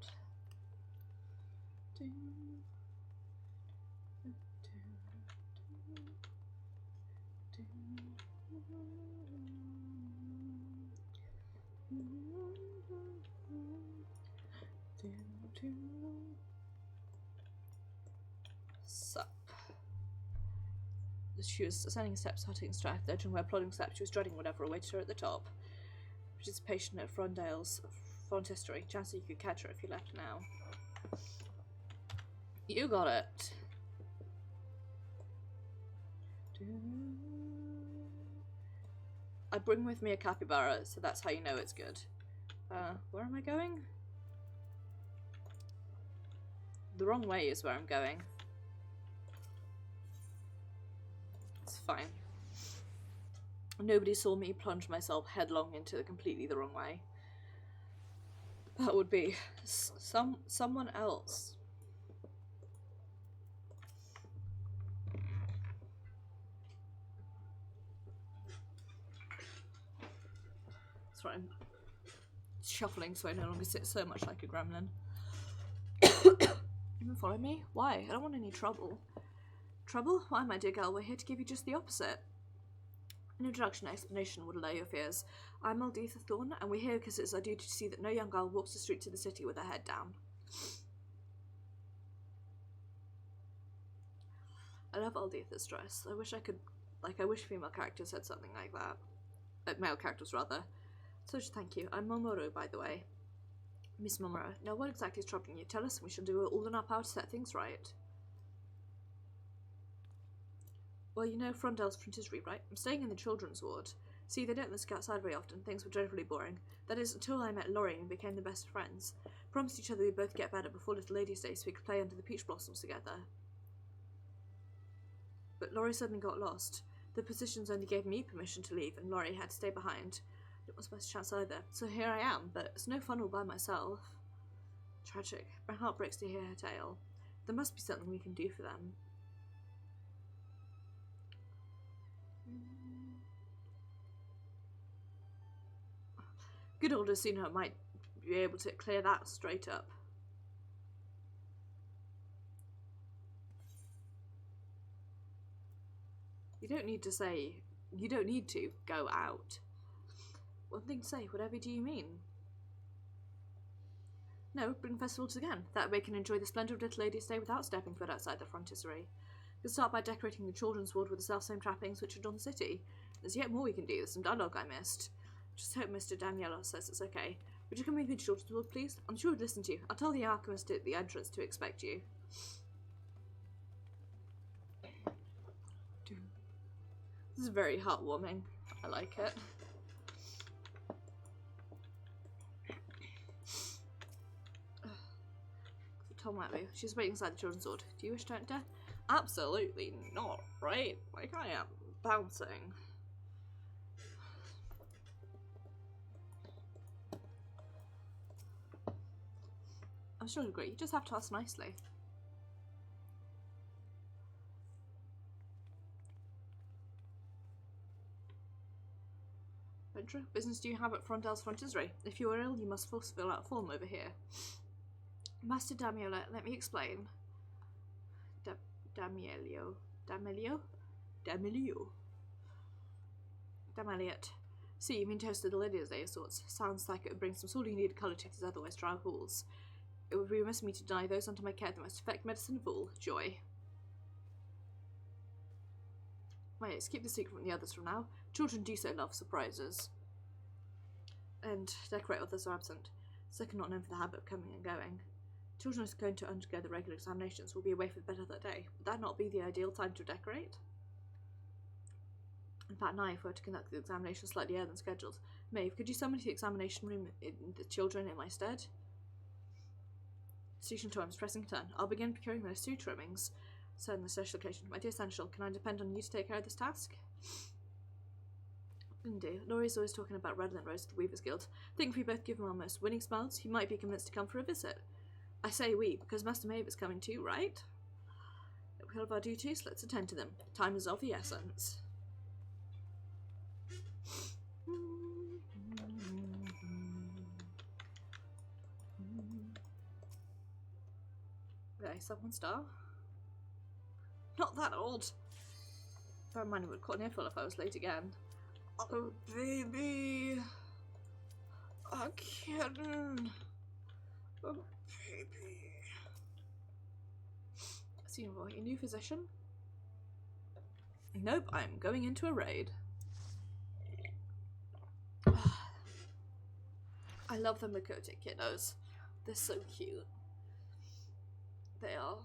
Sup. She was ascending steps, hutting stride, edging where plodding steps, she was dreading whatever awaited her at the top. Participation at Frondale's Frontistery. Chances you could catch her if you left now. You got it. I bring with me a capybara, so that's how you know it's good. Where am I going? The wrong way is where I'm going. It's fine. Nobody saw me plunge myself headlong into completely the wrong way. That would be someone else. Sorry, I'm shuffling so I no longer sit so much like a gremlin. Even follow me? Why? I don't want any trouble. Trouble? Why, my dear girl, we're here to give you just the opposite. An introduction and explanation would allay your fears. I'm Aldetha Thorne, and we're here because it's our duty to see that no young girl walks the streets of the city with her head down. I love Aldetha's dress. I wish I could, I wish female characters had something like that. Male characters, rather. So thank you. I'm Momoro, by the way. Miss Momoro, now what exactly is troubling you? Tell us and we shall do all in our power to set things right. Well, you know Frondel's Frontistery, right? I'm staying in the children's ward. See, they don't let us go outside very often. Things were dreadfully boring. That is, until I met Laurie and became the best of friends. Promised each other we'd both get better before Little Lady's Day so we could play under the peach blossoms together. But Laurie suddenly got lost. The positions only gave me permission to leave, and Laurie had to stay behind. It wasn't my chance either. So here I am, but it's no fun all by myself. Tragic. My heart breaks to hear her tale. There must be something we can do for them. Good old Asuna might be able to clear that straight up. You don't need to go out. One thing to say, whatever do you mean? No, bring festivals again. That way we can enjoy the splendour of Little Lady's Day without stepping foot outside the frontistery. We can start by decorating the children's ward with the self-same trappings which adorn the city. There's yet more we can do. There's some dialogue I missed. Just hope Mr. Daniela says it's okay. Would you come with me to children's ward, please? I'm sure he'd listen to you. I'll tell the alchemist at the entrance to expect you. This is very heartwarming. I like it. Tom might be. She's waiting inside the children's ward. Do you wish to enter? Absolutely not, right? Like, I am bouncing. I'm sure you'll agree. You just have to ask nicely. Venture, business do you have at Frondel's Frontistery? If you are ill, you must first fill out a form over here. Master Damiola, let me explain. Dameliot. See, you mean to host the Lady's Day of sorts. Sounds like it would bring some sorely needed colour to these otherwise dry halls. It would be remiss of me to deny those under my care the most effective medicine of all, joy. Wait, let's keep the secret from the others from now. Children do so love surprises. And decorate others are absent. Second not known for the habit of coming and going. Children are going to undergo the regular examinations will be away for the better that day. Would that not be the ideal time to decorate? In fact, now if we were to conduct the examination slightly earlier than scheduled. Maeve, could you summon to the examination room in the children in my stead? Station time is pressing turn. I'll begin procuring those 2 trimmings. So in the social occasion. My dear Sensual, can I depend on you to take care of this task? Indeed. Laurie's always talking about Redland Rose at the Weavers Guild. Think if we both give him our most winning smiles, he might be convinced to come for a visit. I say we, because Master Maeve is coming too, right? If we have our duties, let's attend to them. Time is of the essence. Okay, 1 star. Not that old. Bear in mind, it would cut an earful if I was late again. Oh, baby. A kitten. Oh, baby. So you want your new physician? Nope, I'm going into a raid. I love the Makote kiddos. They're so cute. They are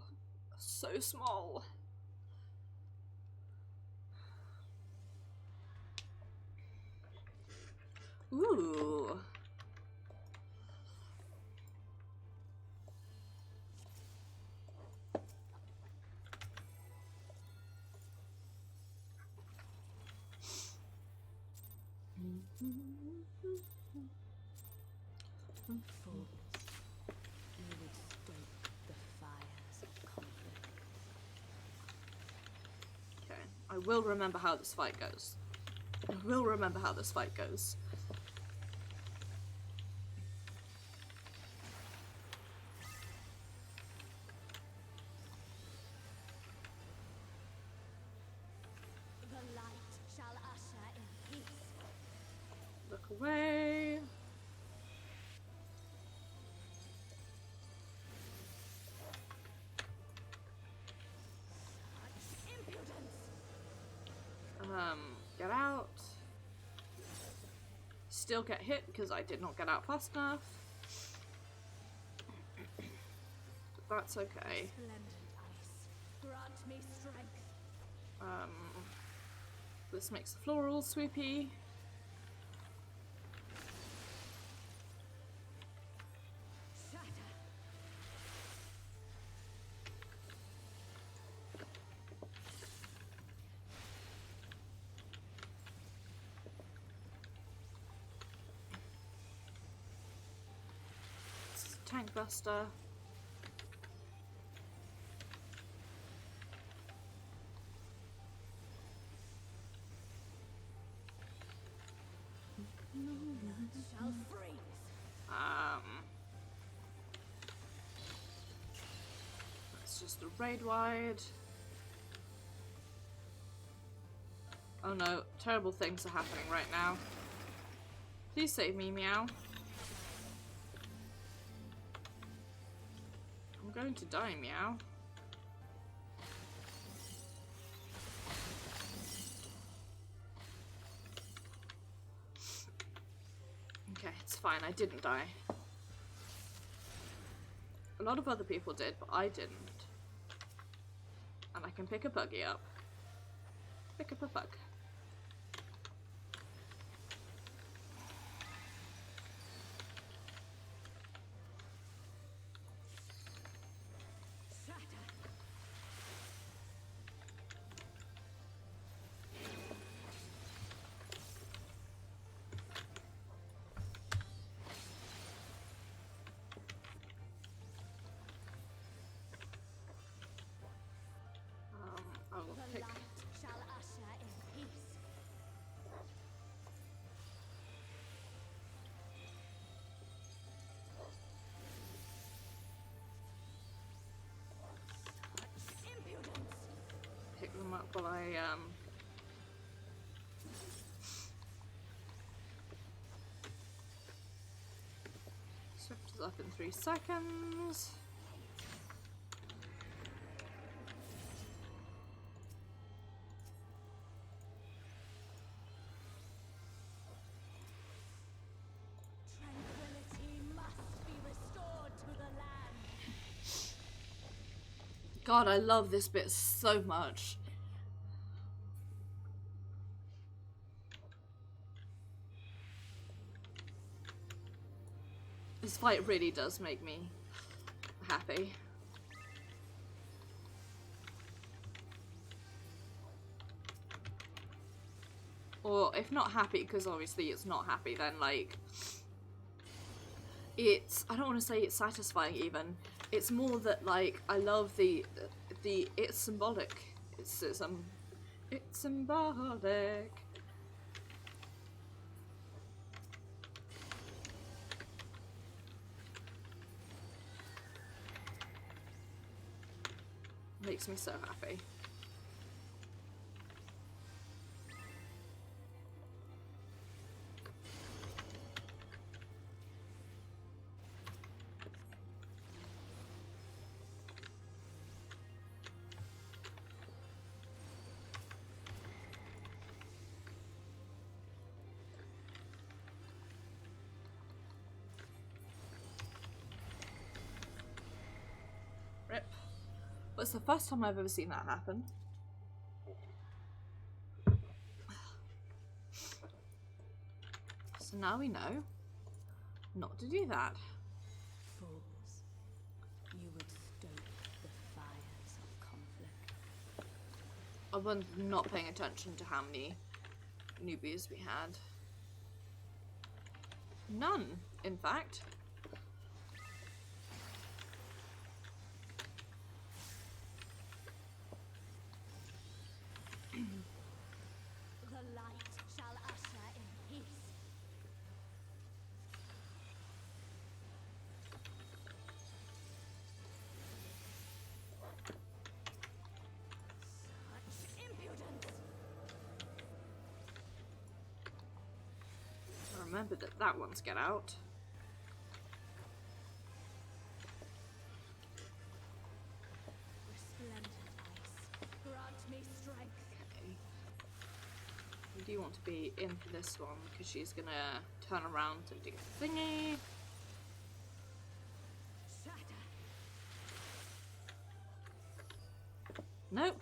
so small. Ooh. Okay, I will remember how this fight goes. away. Get out. Still get hit because I did not get out fast enough. But that's okay. Grant me strength. This makes the floor all swoopy. Tank buster. Shall freeze. That's just a raid wide. Oh no, terrible things are happening right now. Please save me, meow. I'm going to die, meow. Okay, it's fine, I didn't die. A lot of other people did, but I didn't. And I can pick a buggy up. Pick up a bug. I will The pick. light shall usher in peace. Such impudence. Pick them up while I Swift is up in 3 seconds. Tranquility must be restored to the land. God, I love this bit so much. This fight really does make me happy. Or if not happy, because obviously it's not happy, then like it's, I don't want to say it's satisfying even. It's more that like I love the it's symbolic. It's symbolic. Makes me so happy. Rip. But it's the first time I've ever seen that happen. So now we know not to do that. Fools, you would stoke the fires of conflict. I was not paying attention to how many newbies we had. None, in fact. The light shall usher in peace. Such impudence. remember that that one's get out. Resplendent ice, grant me strength. Okay. We do want to be in for this one because she's gonna turn around and do the thingy. Shatter. Nope.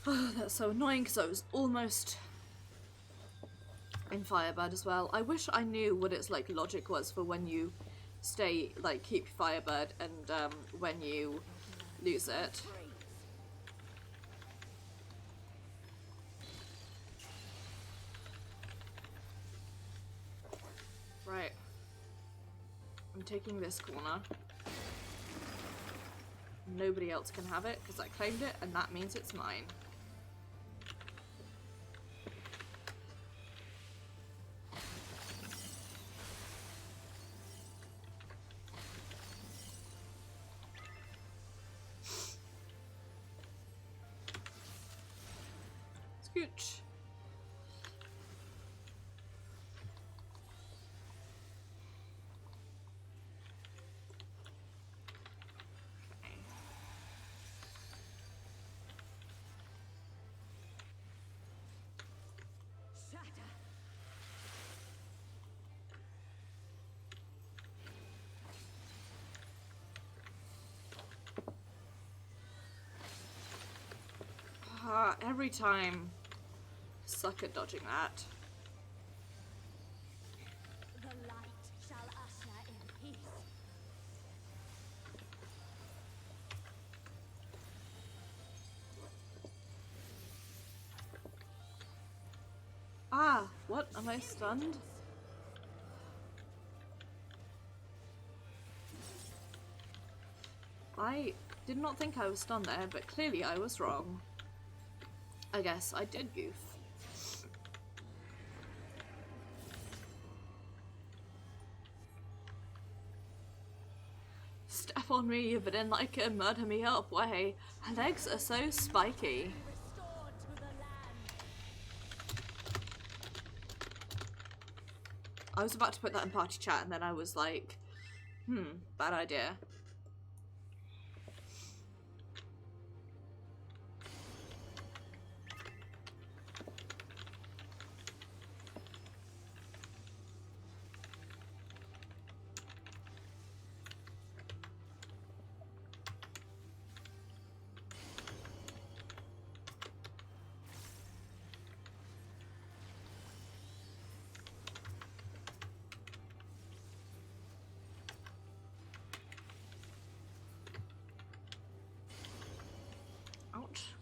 Oh, that's so annoying because I was almost in Firebird as well. I wish I knew what its like logic was for when you stay like keep Firebird and when you lose it. Right. I'm taking this corner. Nobody else can have it because I claimed it and that means it's mine. Scooch. Shatter. Every time. Suck at dodging that. The light shall usher in peace. Ah, what? Am I stunned? I did not think I was stunned there, but clearly I was wrong. I guess I did goof. Step on me, but in like a murder me up way. Her legs are so spiky. Restored to the land. I was about to put that in party chat and then I was like, bad idea. Ouch.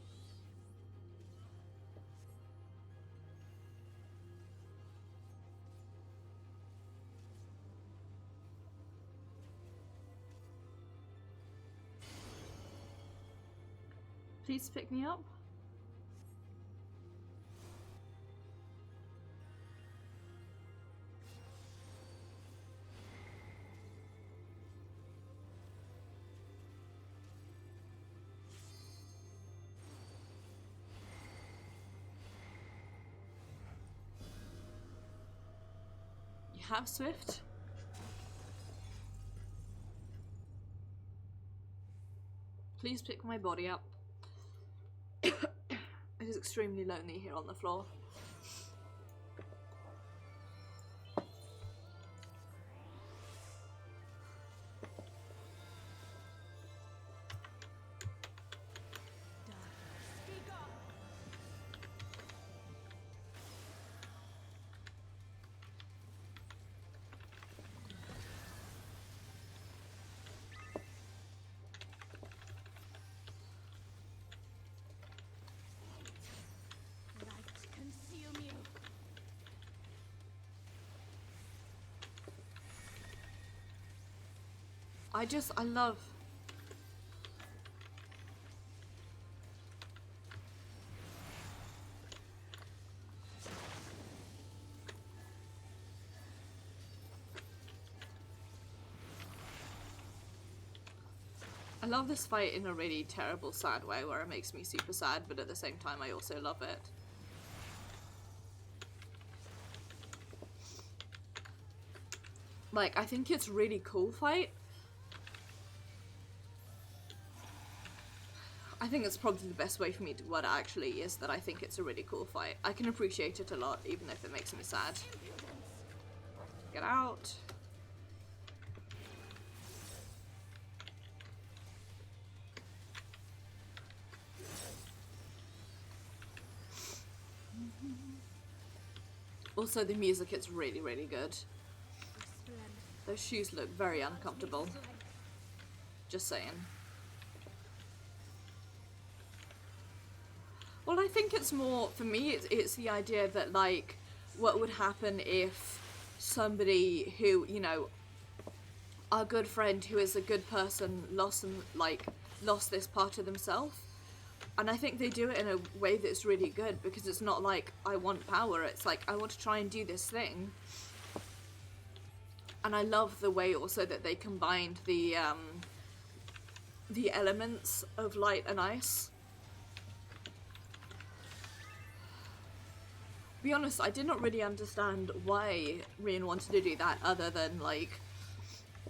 Please pick me up. You have Swift? Please pick my body up. It is extremely lonely here on the floor. Be gone. Light consume you. I love. love this fight in a really terrible, sad way where it makes me super sad, but at the same time I also love it. Like, I think it's a really cool fight. I think it's probably the best way for me to word it actually, is that I think it's a really cool fight. I can appreciate it a lot, even if it makes me sad. Get out. Also, the music is really, really good. Those shoes look very uncomfortable. Just saying. Well, I think it's more, for me, it's the idea that, like, what would happen if somebody who, you know, our good friend who is a good person lost this part of themselves. And I think they do it in a way that's really good, because it's not like, I want power, it's like, I want to try and do this thing. And I love the way also that they combined the elements of light and ice. To be honest, I did not really understand why Rian wanted to do that, other than, like,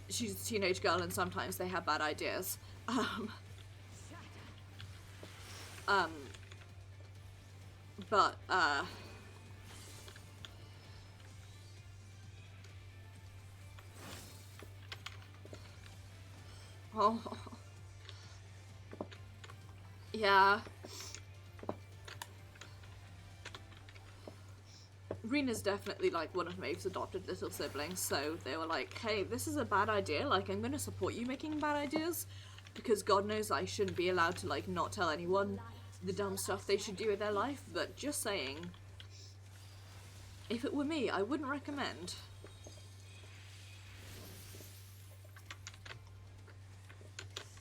she's a teenage girl and sometimes they have bad ideas. But, oh. Yeah. Rena's definitely, like, one of Maeve's adopted little siblings, so they were like, hey, this is a bad idea, like, I'm gonna support you making bad ideas, because God knows I shouldn't be allowed to, like, not tell anyone the dumb stuff they should do with their life, but just saying, if it were me, I wouldn't recommend.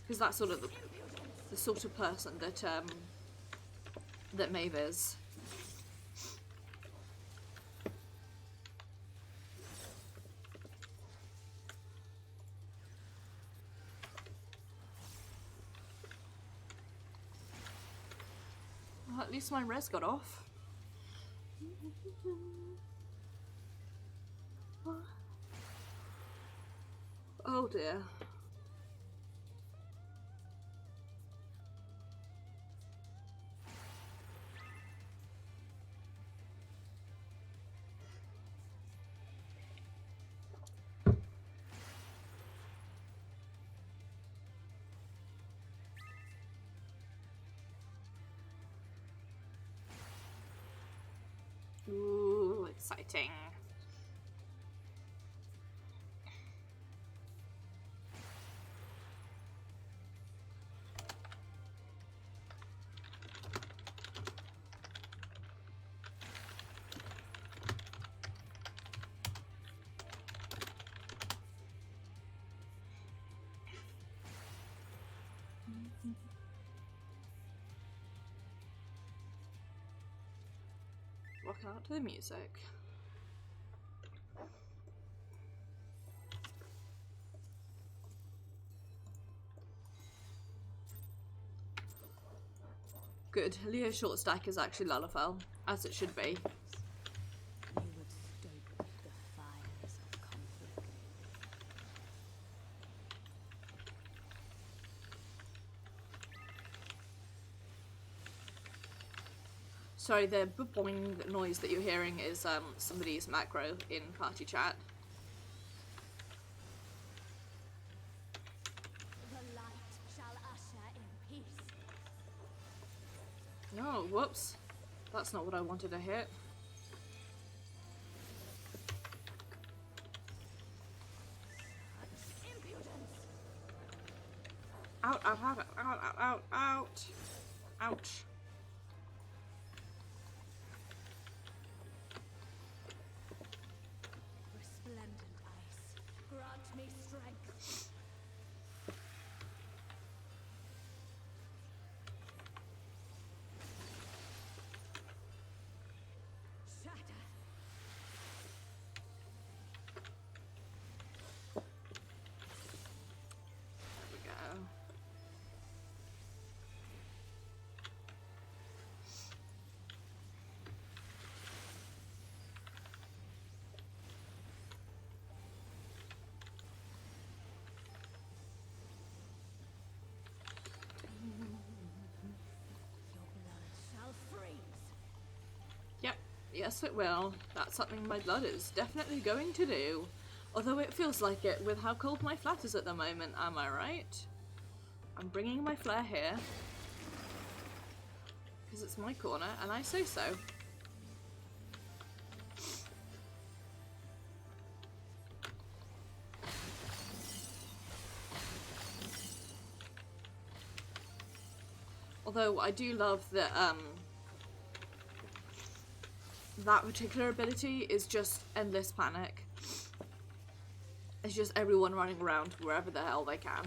Because that's sort of the sort of person that, that Maeve is. Well, at least my res got off. Oh dear. Ooh, exciting. Rocking out to the music. Good. Leo's short stack is actually Lalafell, as it should be. You would stoke the fires of conflict. Sorry, the boing noise that you're hearing is somebody's macro in party chat. The light shall usher in peace. Oh, whoops. That's not what I wanted to hit. Such impudence! Out, out, out, out, out, out, out. Ouch. Resplendent ice, grant me strength. Shatter. There we go. Yes, it will. That's something my blood is definitely going to do. Although it feels like it with how cold my flat is at the moment, am I right? I'm bringing my flare here. Because it's my corner, and I say so. Although I do love that that particular ability is just endless panic. It's just everyone running around wherever the hell they can.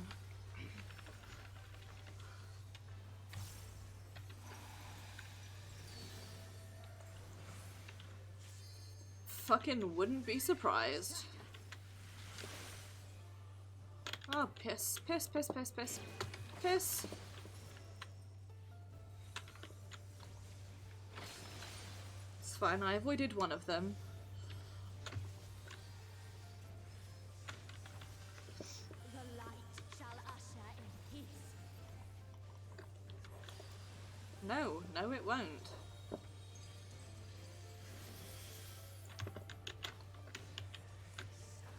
Fucking wouldn't be surprised. Oh, piss. Piss, piss, piss, piss. Piss. It's fine, I avoided one of them. The light shall usher in peace. No, no it won't.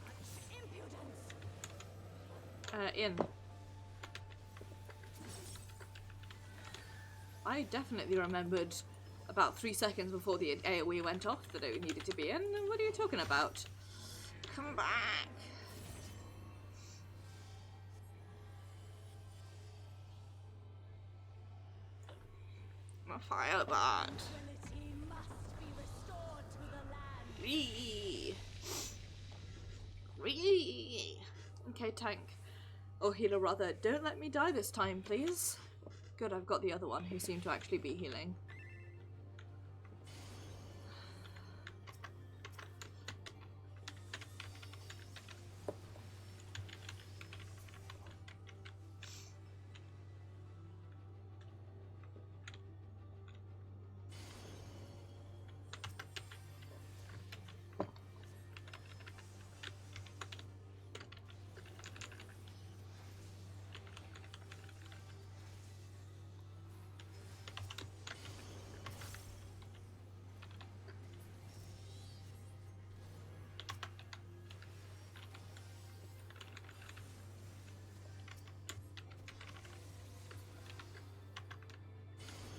Such impudence! In. I definitely remembered about 3 seconds before the AoE went off that it needed to be in. What are you talking about? Come back! My fire band. Tranquility must be restored to the land. Wee. Wee. Okay, tank. Or healer rather, don't let me die this time, please. Good, I've got the other one who seemed to actually be healing.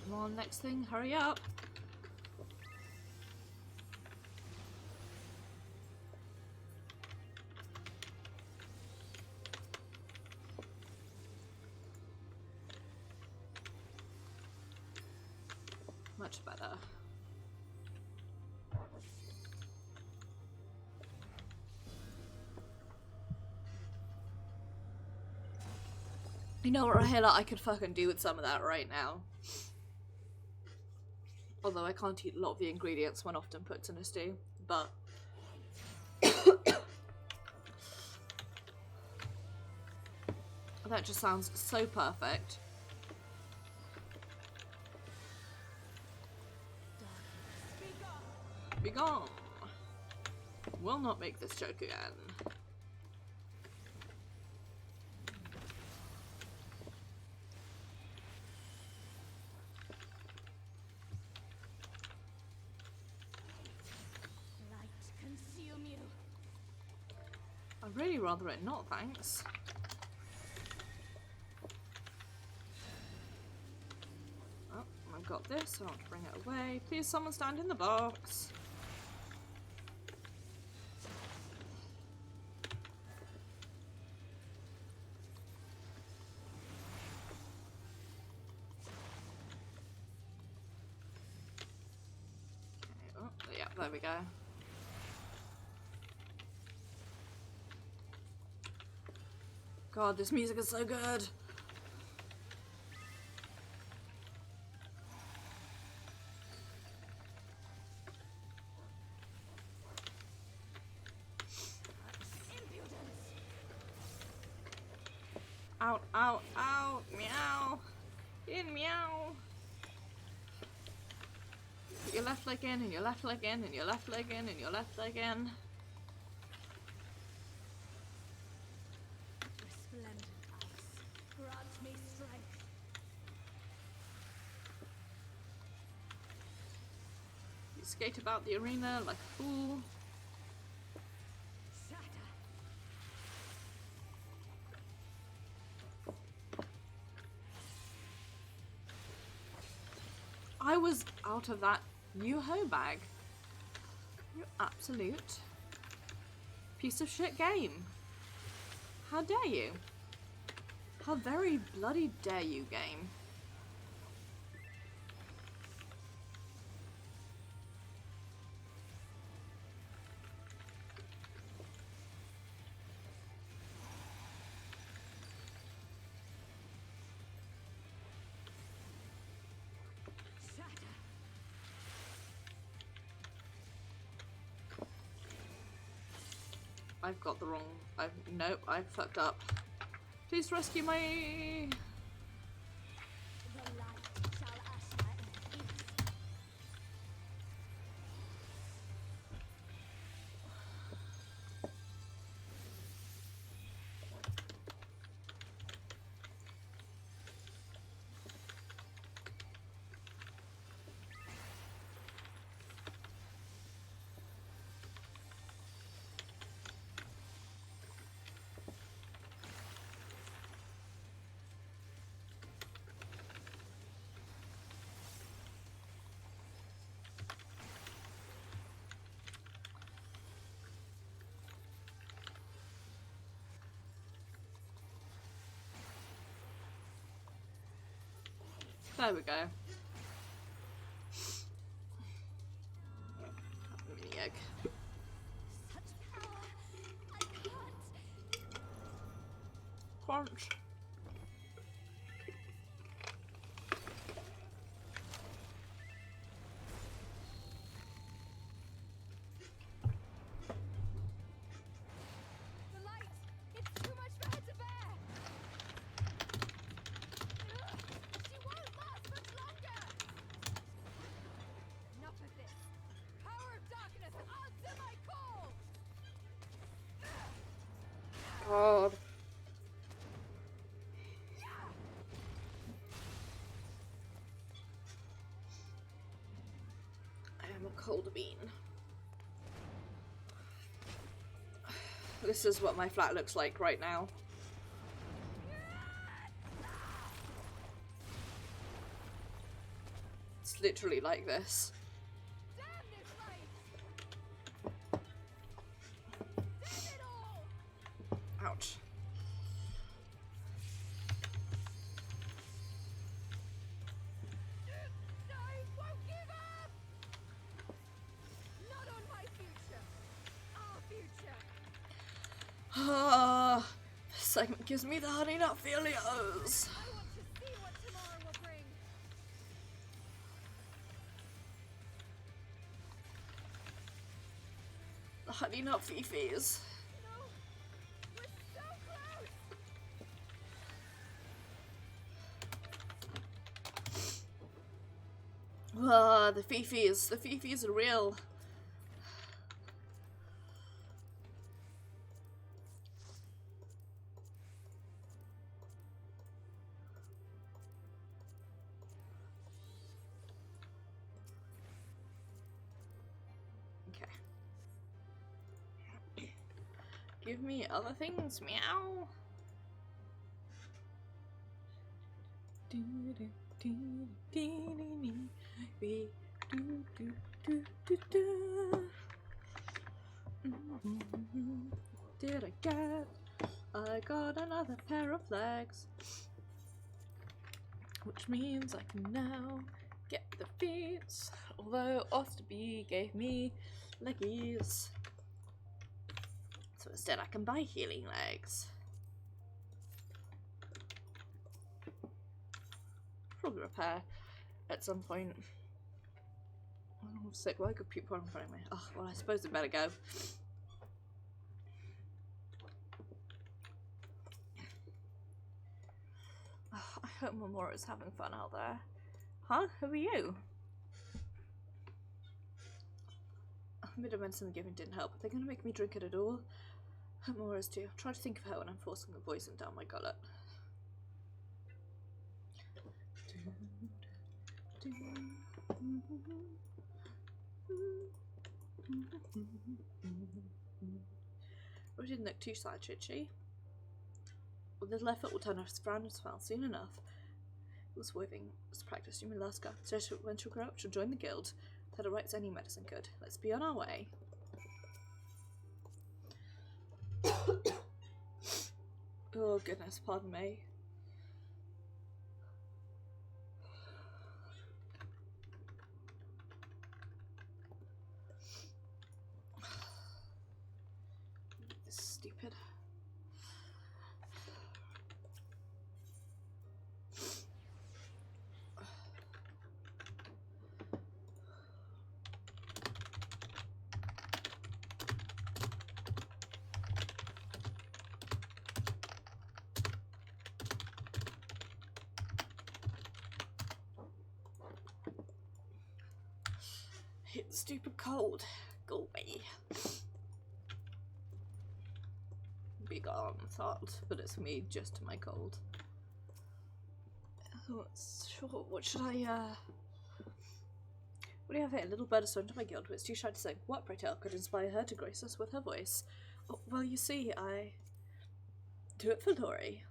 Come on, next thing, hurry up. Much better. You know what, Rahela, I could fucking do with some of that right now. Although I can't eat a lot of the ingredients one often puts in a stew, but that just sounds so perfect. Be gone. Will not make this joke again. Light consume you. I'd really rather it not, thanks. Oh, I've got this, I want to bring it away. Please someone stand in the box. Okay, oh, yeah, there we go. God, this music is so good. Out, out, out, meow. In, meow. Put your left leg in, and your left leg in, and your left leg in, and your left leg in. Resplendent eyes, grant me strength. skate about the arena like a fool. I was out of that Yoo-hoo bag. You absolute piece of shit game. How dare you? How very bloody dare you, game. I've got the wrong. Nope, I fucked up. Please rescue my. The light shall usher in peace. There we go. Mini egg. Such power. I can't. Crunch. The light. It's too much for her to bear. She won't last much longer. Enough of this. Power of darkness, answer my call. God. I am a cold bean. This is what my flat looks like right now. It's literally like this. Damn this light. Damn it all. Ouch. I won't give up. Not on my future. Our future. Ah, this segment gives me the honey nut feelios. I want to see what tomorrow will bring. The honey nut fifis. No. We're so close. Ah, the fifis. The fifis are real. Okay. Give me other things, meow. Did I get? I got another pair of legs, which means I can now get the feet. Although Osterby gave me leggies, so instead I can buy healing legs. Probably repair at some point. Oh, sick. Why could puke right in front of me? Oh, well, I suppose I better go. Oh, I hope Memora is having fun out there. Huh? Who are you? A bit of medicine given didn't help. Are they going to make me drink it at all? Memora's too. Try to think of her when I'm forcing the poison down my gullet. We didn't look too sad, did she? Well, the left foot will turn us around and smile soon enough. It was weaving, was practiced in Alaska, so when she'll grow up, she'll join the guild. That right as any medicine could. Let's be on our way. Oh goodness, pardon me. This is stupid. It's stupid cold. Go away. Be gone, thought, but it's me just to my cold. What should I, What do you have here? A little bird is thrown to my guild, but it's too shy to sing. What, pray tell, could inspire her to grace us with her voice? Oh, well, you see, I do it for Laurie.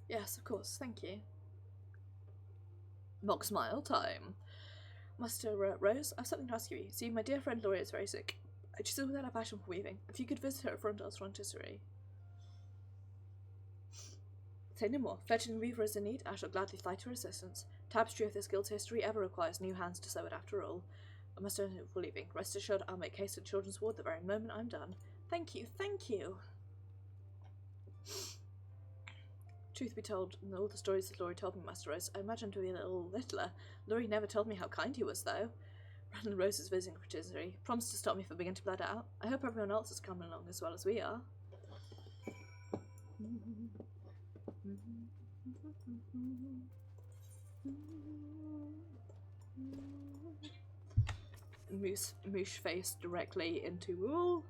Yes, of course, thank you. Mock smile time. Master Rose, I have something to ask you. See, my dear friend Laurie is very sick. She still without a passion for weaving. If you could visit her at Frontal's Frontisserie. Say no more. Fetching the weaver is in need. I shall gladly fly to her assistance. Tapestry of this guild's history ever requires new hands to sew it after all. I must earn it for leaving. Rest assured, I'll make haste to the children's ward the very moment I'm done. Thank you, thank you. Truth be told, in all the stories that Laurie told me, Master Rose, I imagined to be a little littler. Laurie never told me how kind he was, though. Brandon Rose is visiting Frontisserie. Promised to stop me from beginning to blurt out. I hope everyone else is coming along as well as we are. Moosh face directly into Rule.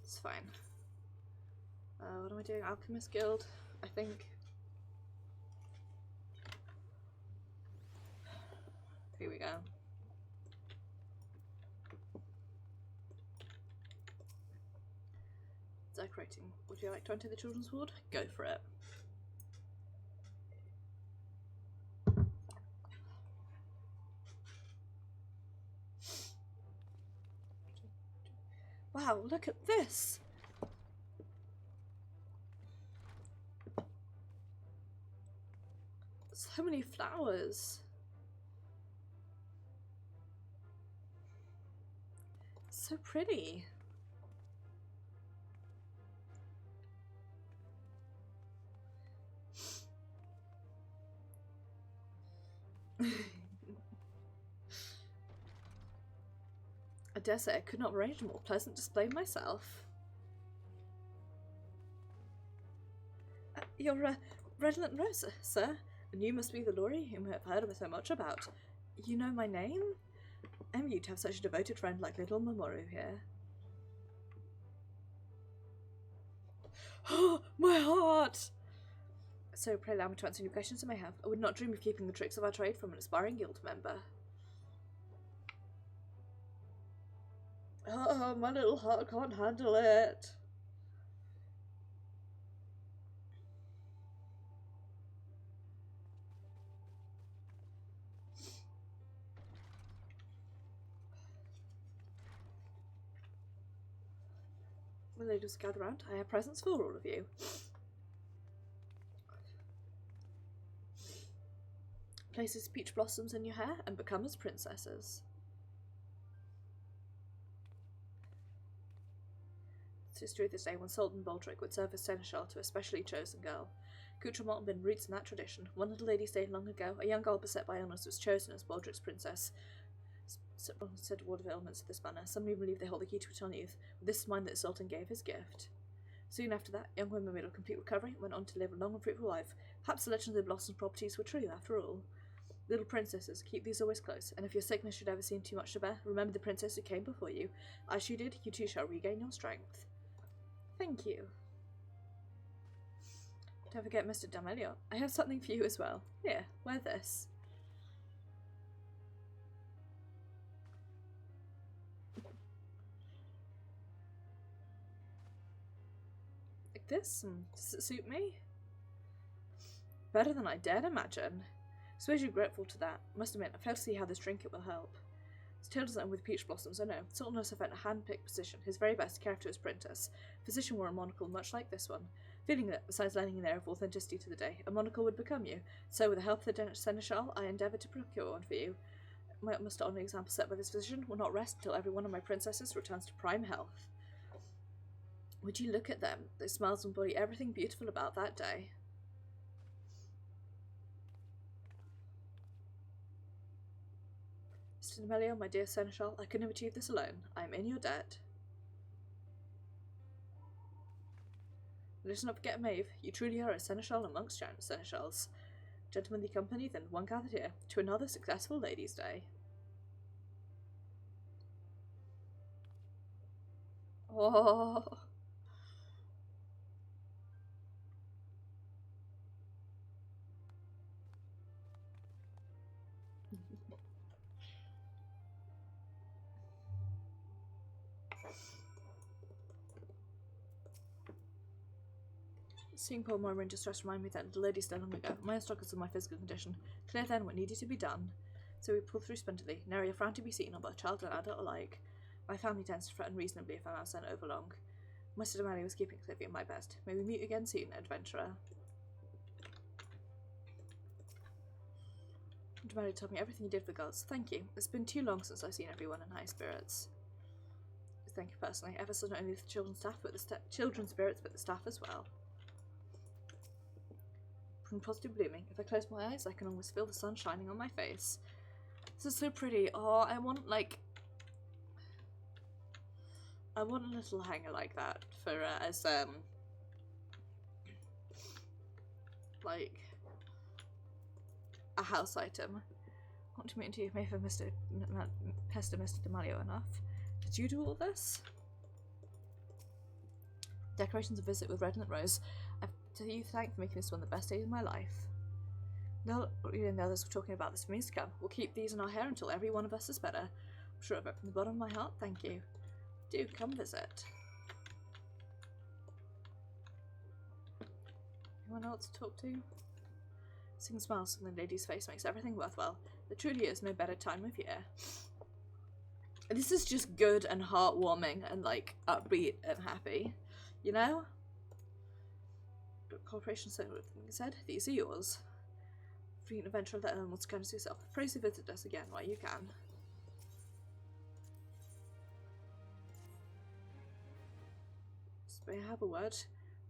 It's fine. What am I doing? Alchemist Guild, I think. Here we go. Decorating. Would you like to enter the children's ward? Go for it. Wow, look at this! So many flowers. So pretty. I dare say I could not arrange a more pleasant display myself. You're Redland Rose, sir, and you must be the Laurie whom I have heard so much about. You know my name? I'm you to have such a devoted friend like little Mamoru here. Oh, my heart! So pray allow me to answer any questions I may have. I would not dream of keeping the tricks of our trade from an aspiring guild member. Oh, my little heart can't handle it. Will they just gather round? I have presents for all of you. Places peach blossoms in your hair and become as princesses. It's history of this day when Sultan Baldric would serve as seneschal to a specially chosen girl. Accoutrement had been roots in that tradition. One little lady stayed long ago. A young girl beset by illness was chosen as Baldric's princess. Said ward of ailments of this manner. Some even believe they hold the key to eternal youth. With this in mind that the Sultan gave his gift. Soon after that, young women made a complete recovery and went on to live a long and fruitful life. Perhaps the legends of the Blossom's properties were true after all. Little princesses, keep these always close, and if your sickness should ever seem too much to bear, remember the princess who came before you. As she did, you too shall regain your strength. Thank you. Don't forget Mr. D'Amelio. I have something for you as well. Here, wear this. Like this? Does it suit me? Better than I dared imagine. I suppose you're grateful to that. Must admit, I fail to see how this trinket will help. His tail doesn't end with peach blossoms, I know. Sultan knows I've found a hand-picked position, his very best character as apprentice. Physician wore a monocle much like this one. Feeling that, besides lending an air of authenticity to the day, a monocle would become you. So, with the help of the seneschal, I endeavoured to procure one for you. My utmost honour example set by this physician will not rest until every one of my princesses returns to prime health. Would you look at them? They smiles embody everything beautiful about that day. Mr. D'Amelio, my dear seneschal, I couldn't have achieved this alone. I am in your debt. Let's not forget Maeve. You truly are a seneschal amongst seneschals. Gentlemanly company, then one gathered here to another successful ladies' day. Oh. Seeing poor Moira in distress reminded me that the lady so long ago. My own struggles with my physical condition. Clear then what needed to be done. So we pulled through splendidly, nary a frown to be seen on both child and adult alike. My family tends to fret unreasonably if I'm absent overlong. Mr. D'Amelio was keeping Cliffy at my best. May we meet again soon, adventurer. D'Amelio told me everything you did for girls. Thank you. It's been too long since I've seen everyone in high spirits. Thank you personally. Ever so not only the children's staff, but the children's spirits, but the staff as well. From positive blooming. If I close my eyes, I can almost feel the sun shining on my face. This is so pretty. Oh, I want a little hanger like that for as like a house item. I want to meet you, maybe pester Mr. D'Amelio enough. Did you do all this? Decorations of visit with red and rose. To you thank for making this one the best day of my life. You and the others were talking about this for me to come. We'll keep these in our hair until every one of us is better. I'm sure of it from the bottom of my heart. Thank you. Do come visit. Anyone else to talk to? Seeing smiles on the lady's face makes everything worthwhile. There truly is no better time of year. This is just good and heartwarming and like upbeat and happy, you know? Corporation said, these are yours. Free an adventure of that animals kind of yourself. Praise to visit us again while you can. May I have a word?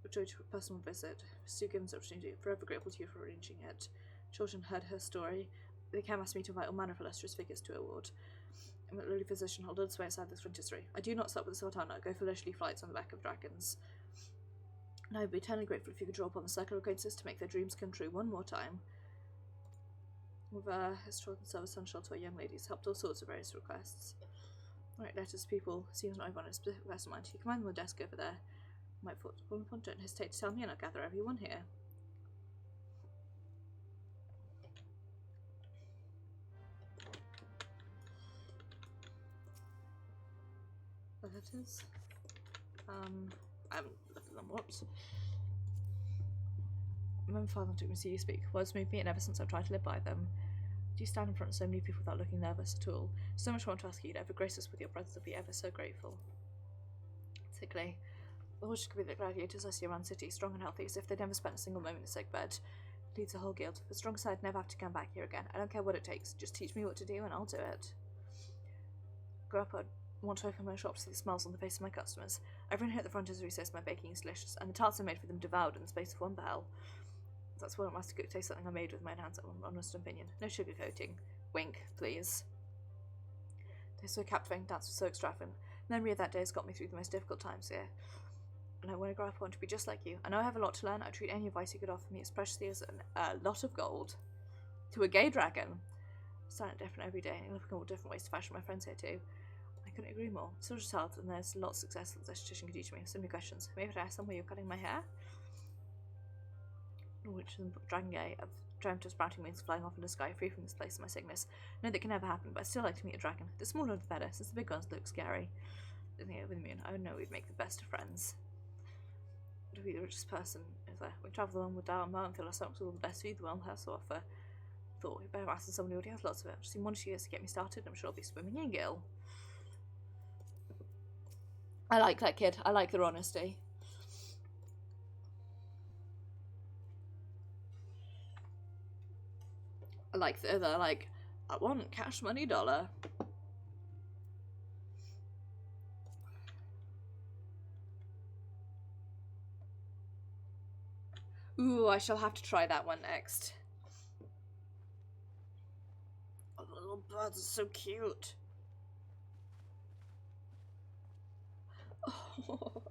Rejoice to a personal visit. Sue given this opportunity. Forever grateful to you for arranging it. Children heard her story. They came ask me to invite all manner of illustrious figures to a award. I'm a lowly physician, hold on sway aside this frontistery. I do not stop with the sultana, go for leisurely flights on the back of dragons. And I would be eternally grateful if you could draw upon the circle of acquaintances to make their dreams come true one more time. With his children serve as sunshine to our young ladies, helped all sorts of various requests. Alright, letters, people, seems not everyone has specific best in mind. You can find them on the desk over there. Might fall upon, don't hesitate to tell me and I'll gather everyone here. The letters? I haven't looked at them, whoops. My father took me to see you speak. Words move me, and ever since I've tried to live by them. Do you stand in front of so many people without looking nervous at all? So much I want to ask you to ever grace us with your presence, I'll be ever so grateful. Sickly. The horses could be the gladiators I see around the city, strong and healthy, as if they'd never spent a single moment in a sick bed. Leads the whole guild. The strong side never have to come back here again. I don't care what it takes. Just teach me what to do and I'll do it. Grow up, I want to open my shop to see the smiles on the face of my customers. Everyone here at the frontiers says my baking is delicious, and the tarts I made for them devoured in the space of one bell. That's what it must cook taste something I made with my hands, an honest opinion. No sugar coating. Wink, please. They're so captivating, dance was so extravagant. Memory of that day has got me through the most difficult times here. And I want to grow up, I want to be just like you. I know I have a lot to learn. I treat any advice you could offer me as preciously as a lot of gold. To a gay dragon. Starting different every day, and looking at all different ways to fashion my friends here too. I couldn't agree more. Still just hard, and there's a lot of success that this esthetician could teach me. So many questions. Maybe I'd ask them where you're cutting my hair? which is Dragon Gay. I've dreamt of sprouting wings flying off in the sky, free from this place of my sickness. I know that can never happen, but I'd still like to meet a dragon. The smaller the better, since the big ones look scary. Living over the moon, I know we'd make the best of friends. To be the richest person is there. We travel along with Dow and Martin, fill our stomachs with all the best food the world has to offer. Thought we'd better ask somebody who already has lots of it. Just in 1 or 2 years to get me started, I'm sure I'll be swimming in Gill. I like that kid. I like their honesty. I like they're like, I want cash money dollar. Ooh, I shall have to try that one next. Oh, the little birds are so cute. Oh,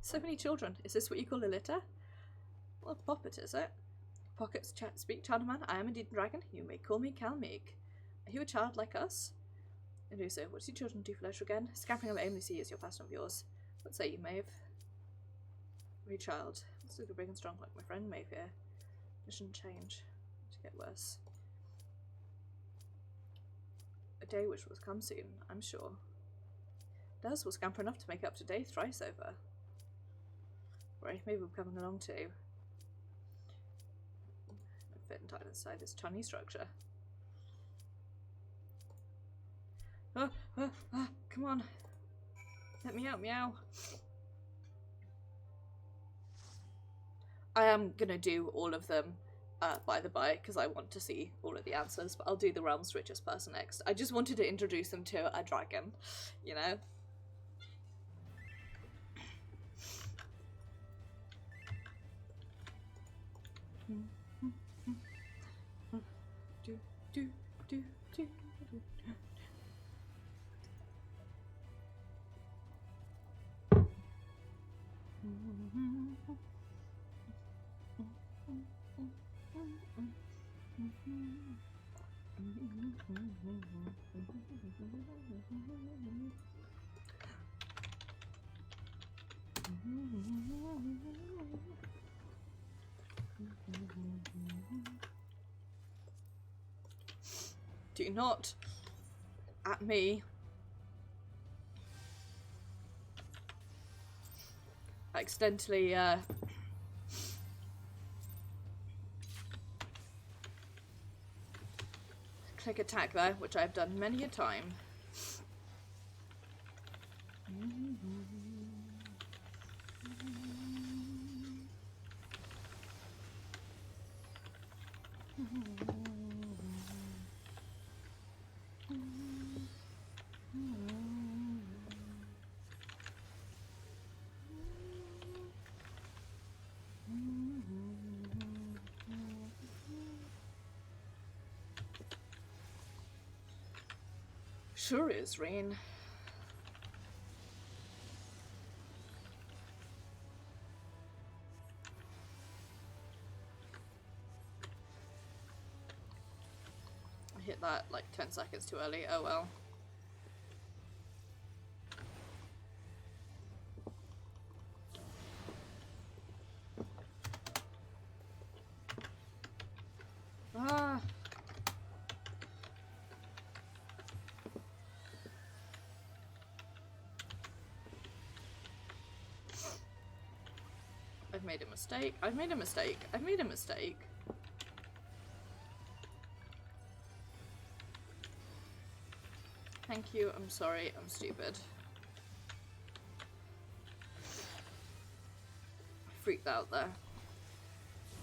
so many children. Is this what you call a litter? Well, poppet, is it? Pockets speak, Chinaman. I am indeed a dragon. You may call me Calmeek. Are you a child like us? And do so. What do you children do for leisure again? Scampering over aimlessly is your pastime of yours. What say you, Maeve? Wee child. Let's look big and strong like my friend Maeve here. Mission change. To get worse. A day which will come soon, I'm sure. Does will scamper enough to make up to day thrice over. Right, maybe we're coming along too. Fit and tight inside this tiny structure. Come on. Let me out, meow. I am gonna do all of them by the by, because I want to see all of the answers, but I'll do the realm's richest person next. I just wanted to introduce them to a dragon, you know? Do not at me. Accidentally click attack there, which I've done many a time. Sure is, Rain. I hit that like 10 seconds too early. Oh well. Ah. I've made a mistake. I've made a mistake. I've made a mistake. Thank you. I'm sorry. I'm stupid. I freaked out there.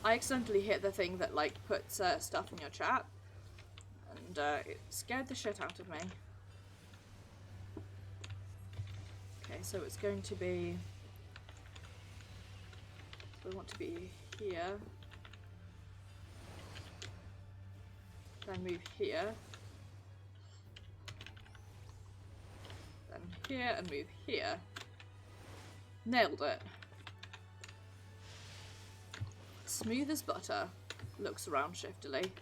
I accidentally hit the thing that like puts stuff in your chat, and it scared the shit out of me. Okay, so it's going to be. So we want to be here. Then move here. Then here and move here. Nailed it. Smooth as butter. Looks around shiftily.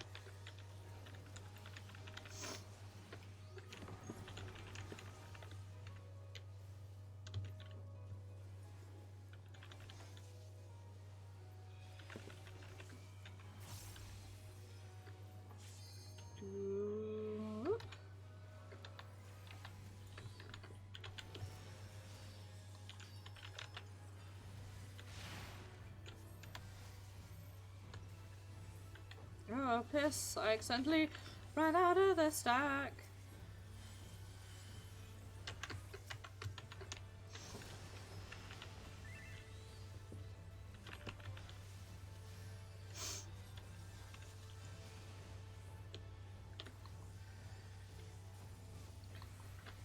Oh, piss. I accidentally ran out of the stack.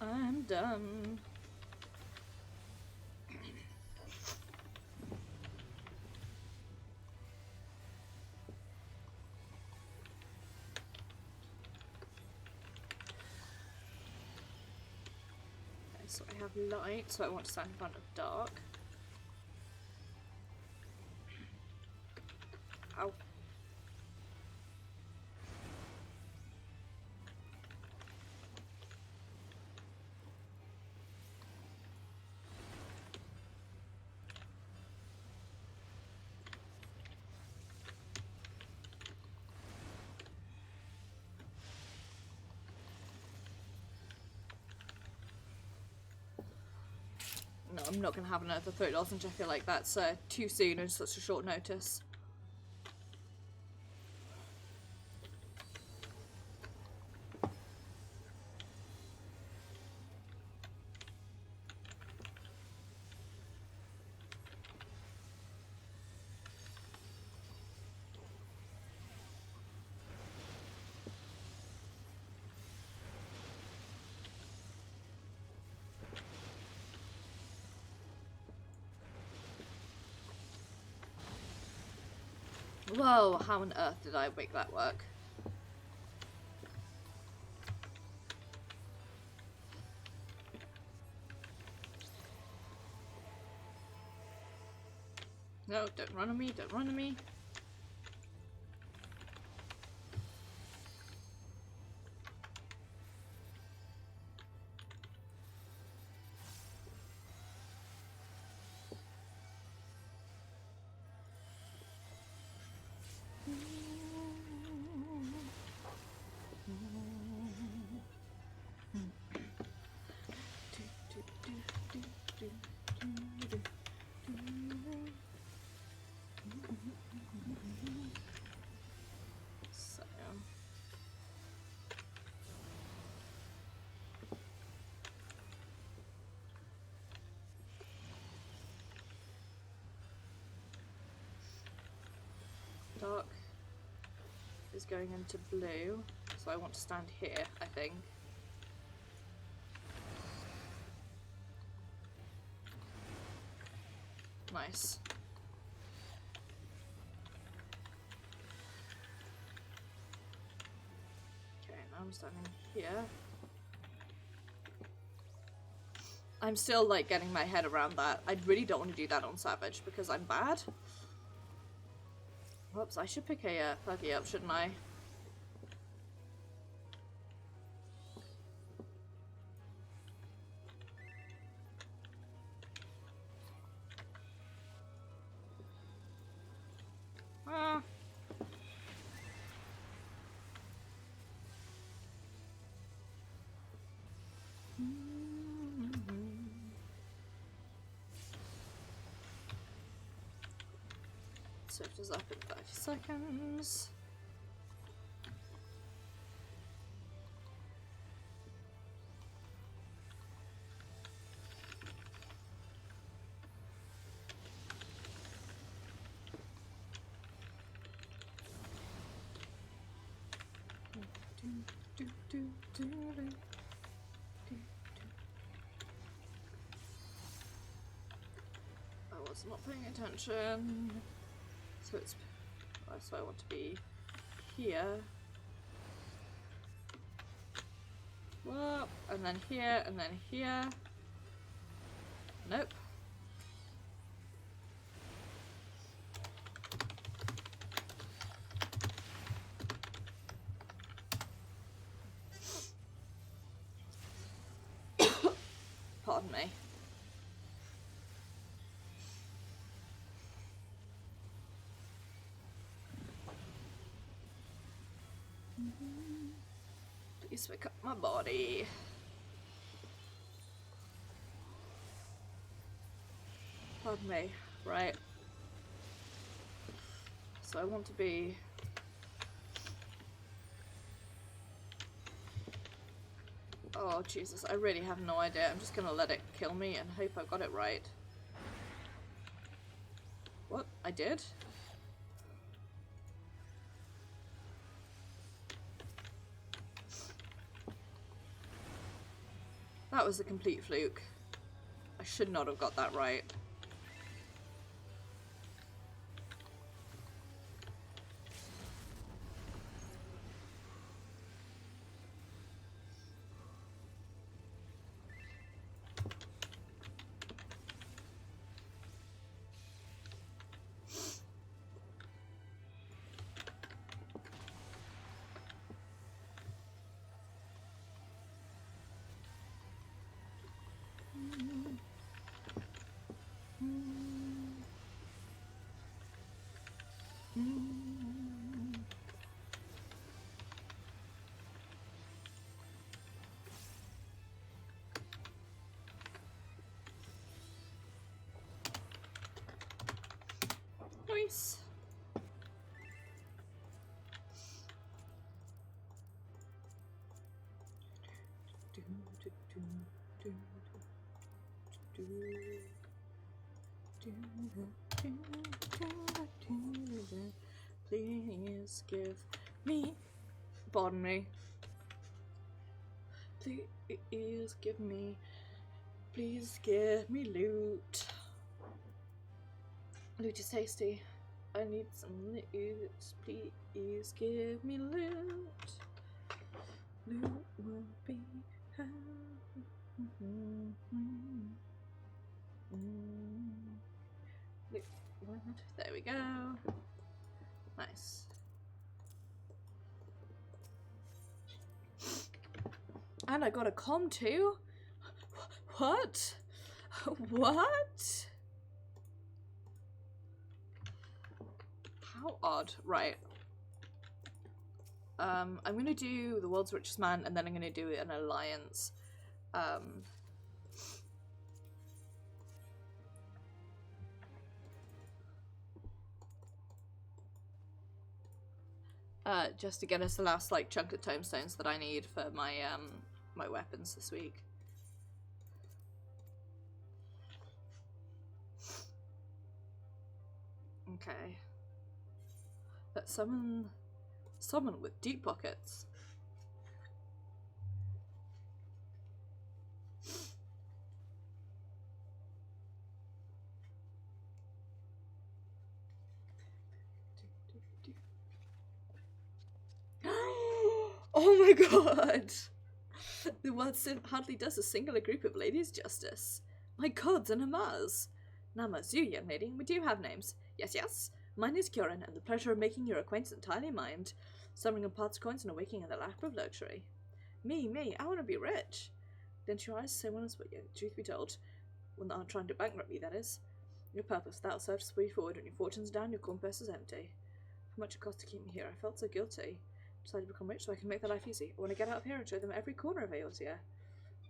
I'm done. So I have light, so I want to stand in front of dark. Ow. No, I'm not going to have another $30, and I feel like that's too soon and such a short notice. Whoa, how on earth did I make that work? No, don't run on me, don't run on me. So dark is going into blue, so I want to stand here, I think. Nice. Okay, now I'm standing here. I'm still like getting my head around that. I really don't want to do that on Savage because I'm bad. Whoops, I should pick a Fergie up, shouldn't I? Ah. Swift is up in 30 seconds. I was not paying attention. So it's so I want to be here. Whoa, and then here, and then here. Nope. Pardon me. Please pick up my body. Pardon me. Right. So I want to be Oh, Jesus, I really have no idea. I'm just gonna let it kill me and hope I got it right. What? I did? That was a complete fluke. I should not have got that right. Nice. Please give me, pardon me. Please give me loot. Loot is tasty. I need some loot. Please give me loot. Loot will be there we go. Nice. And I got a comm too? What? What? How odd. Right. I'm gonna do the world's richest man and then I'm gonna do an alliance. Just to get us the last like chunk of tomestones that I need for my my weapons this week. Okay. Let's summon with deep pockets. Oh my god! The world hardly does a singular group of ladies justice. My gods and Hamas! Namas, you young lady, we do have names. Yes, yes. Mine is Kieran, and the pleasure of making your acquaintance entirely mine. Summering on parts coins and awaking in the lap of luxury. Me, I want to be rich. Don't your eyes say one is what you, truth be told. One that aren't trying to bankrupt me, that is. Your purpose, that'll serve to spur you forward when your fortune's down, your corn purse is empty. How much it cost to keep me here, I felt so guilty. Decided to become rich so I can make their life easy. I want to get out of here and show them every corner of Aotia.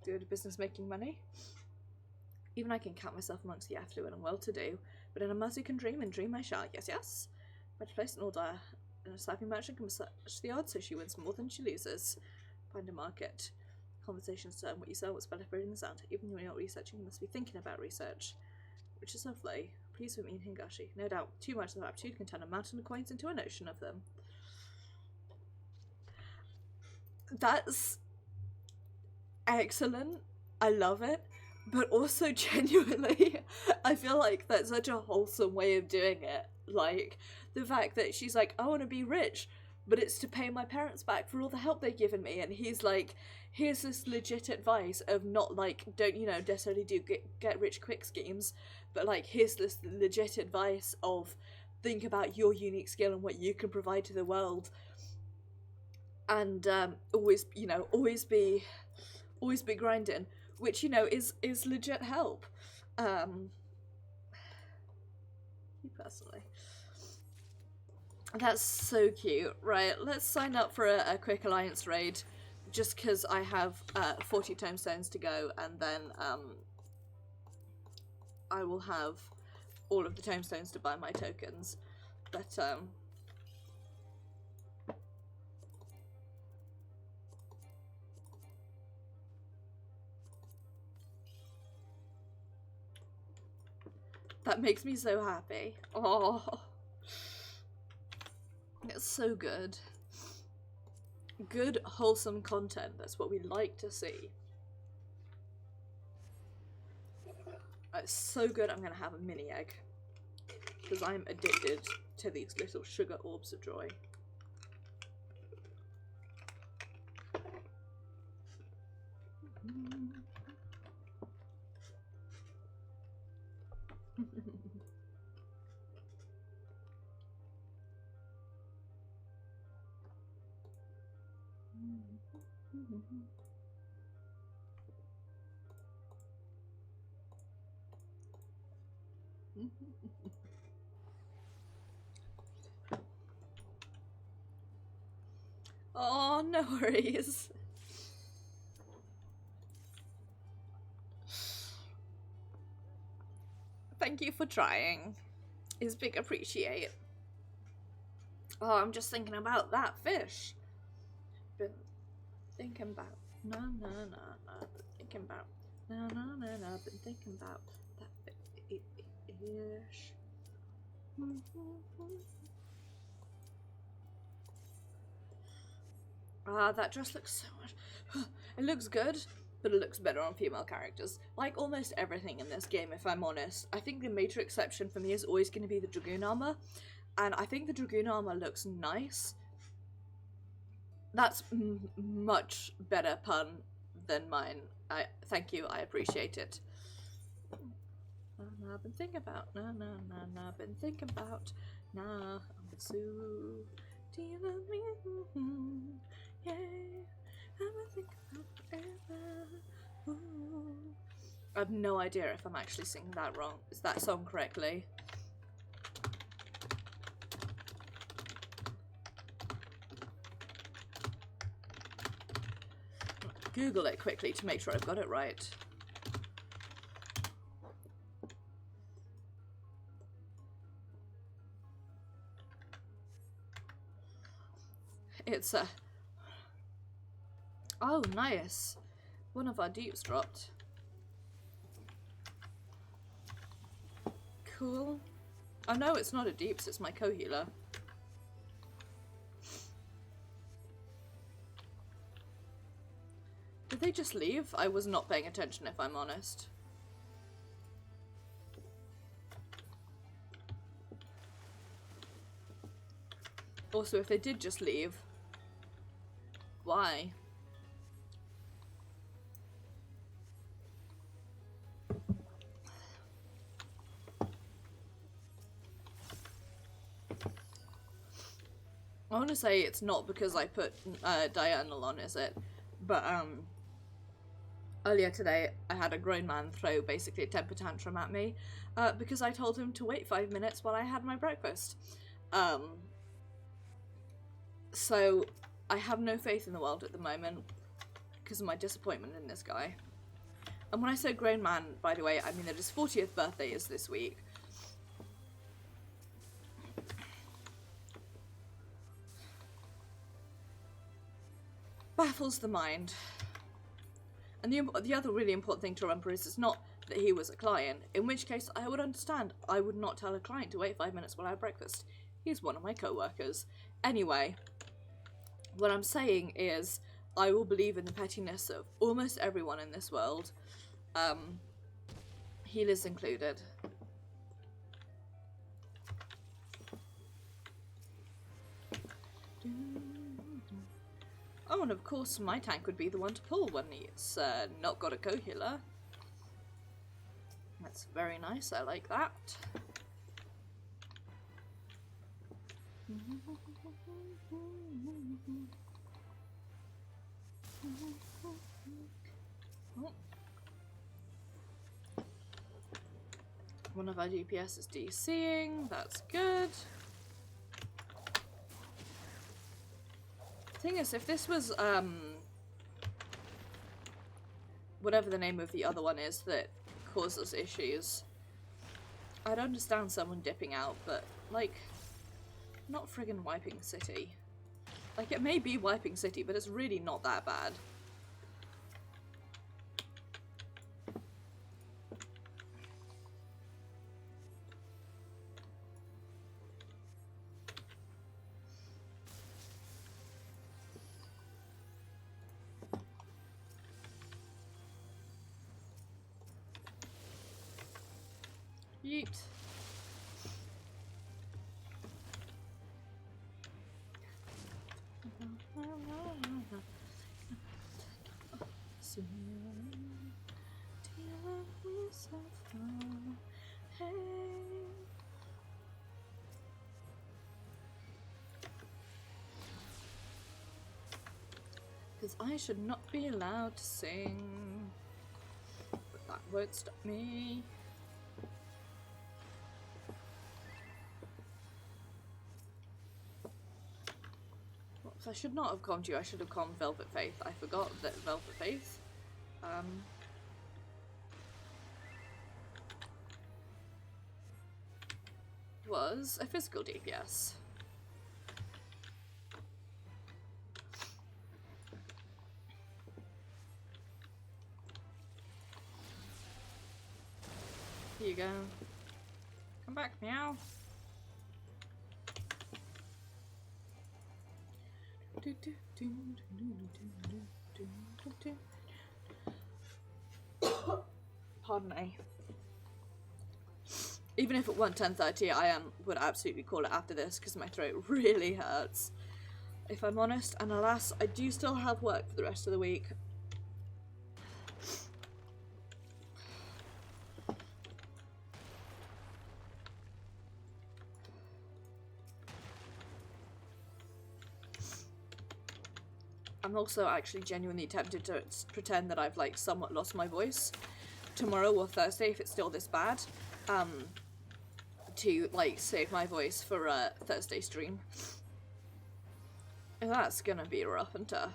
Do the business making money. Even I can count myself amongst the affluent and well-to-do, but in a mercy can dream, and dream I shall. Yes, yes. Better place an order, and a slapping merchant can massage the odds so she wins more than she loses. Find a market. Conversations turn what you sell, what's better for reading the sound. Even when you're not researching, you must be thinking about research. Which is lovely. Please with me in Hingashi. No doubt, too much of aptitude can turn a mountain of coins into an ocean of them. That's excellent. I love it. But also genuinely, I feel like that's such a wholesome way of doing it. Like, the fact that she's like, I want to be rich, but it's to pay my parents back for all the help they've given me. And he's like, here's this legit advice of not like, don't, you know, necessarily do get rich quick schemes, but like, here's this legit advice of think about your unique skill and what you can provide to the world. And always be grinding. Which, you know, is legit help. Me personally. That's so cute. Right, let's sign up for a quick alliance raid. Just because I have 40 tomestones to go, and then I will have all of the tomestones to buy my tokens. But That makes me so happy. Oh, it's so good. Good, wholesome content. That's what we like to see. It's so good. I'm gonna have a mini egg because I'm addicted to these little sugar orbs of joy. Oh, no worries. Thank you for trying. Is big appreciate. Oh, I'm just thinking about that fish. Been thinking about been thinking about been thinking about that fish. Ah, that dress looks so much. It looks good, but it looks better on female characters. Like almost everything in this game, if I'm honest. I think the major exception for me is always going to be the Dragoon armor, and I think the Dragoon armor looks nice. That's much better pun than mine. Thank you, I appreciate it. I've been thinking about, I've been thinking about, I'm Sue. Do you love me? Yeah, I've been thinking about forever. Ooh. I have no idea if I'm actually singing that wrong. Is that song correctly? Google it quickly to make sure I've got it right. It's a... Oh, nice. One of our dupes dropped. Cool. Oh no, it's not a dupes, it's my co-healer. Did they just leave? I was not paying attention, if I'm honest. Also, if they did just leave, why? I want to say it's not because I put diurnal on, is it? But earlier today I had a grown man throw basically a temper tantrum at me because I told him to wait 5 minutes while I had my breakfast. So I have no faith in the world at the moment because of my disappointment in this guy. And when I say grown man, by the way, I mean that his 40th birthday is this week. Baffles the mind. And the other really important thing to remember is it's not that he was a client, in which case I would understand. I would not tell a client to wait 5 minutes while I have breakfast. He's one of my co-workers. Anyway, what I'm saying is I will believe in the pettiness of almost everyone in this world, healers included. Oh, and of course my tank would be the one to pull when it's not got a co-healer. That's very nice, I like that. Oh. One of our DPS is DCing, that's good. Thing is, if this was whatever the name of the other one is that causes issues, I'd understand someone dipping out, but like, not friggin' wiping city. Like, it may be wiping city, but it's really not that bad. Yeet. Because I should not be allowed to sing, but that won't stop me. I should not have conned you, I should have conned Velvet Faith. I forgot that Velvet Faith was a physical DPS. Here you go. Come back, meow. Pardon me. Even if it weren't 10:30, I would absolutely call it after this because my throat really hurts, if I'm honest. And alas, I do still have work for the rest of the week. I'm also actually genuinely tempted to pretend that I've like somewhat lost my voice tomorrow or Thursday if it's still this bad, to like save my voice for a Thursday stream. And that's gonna be rough and tough.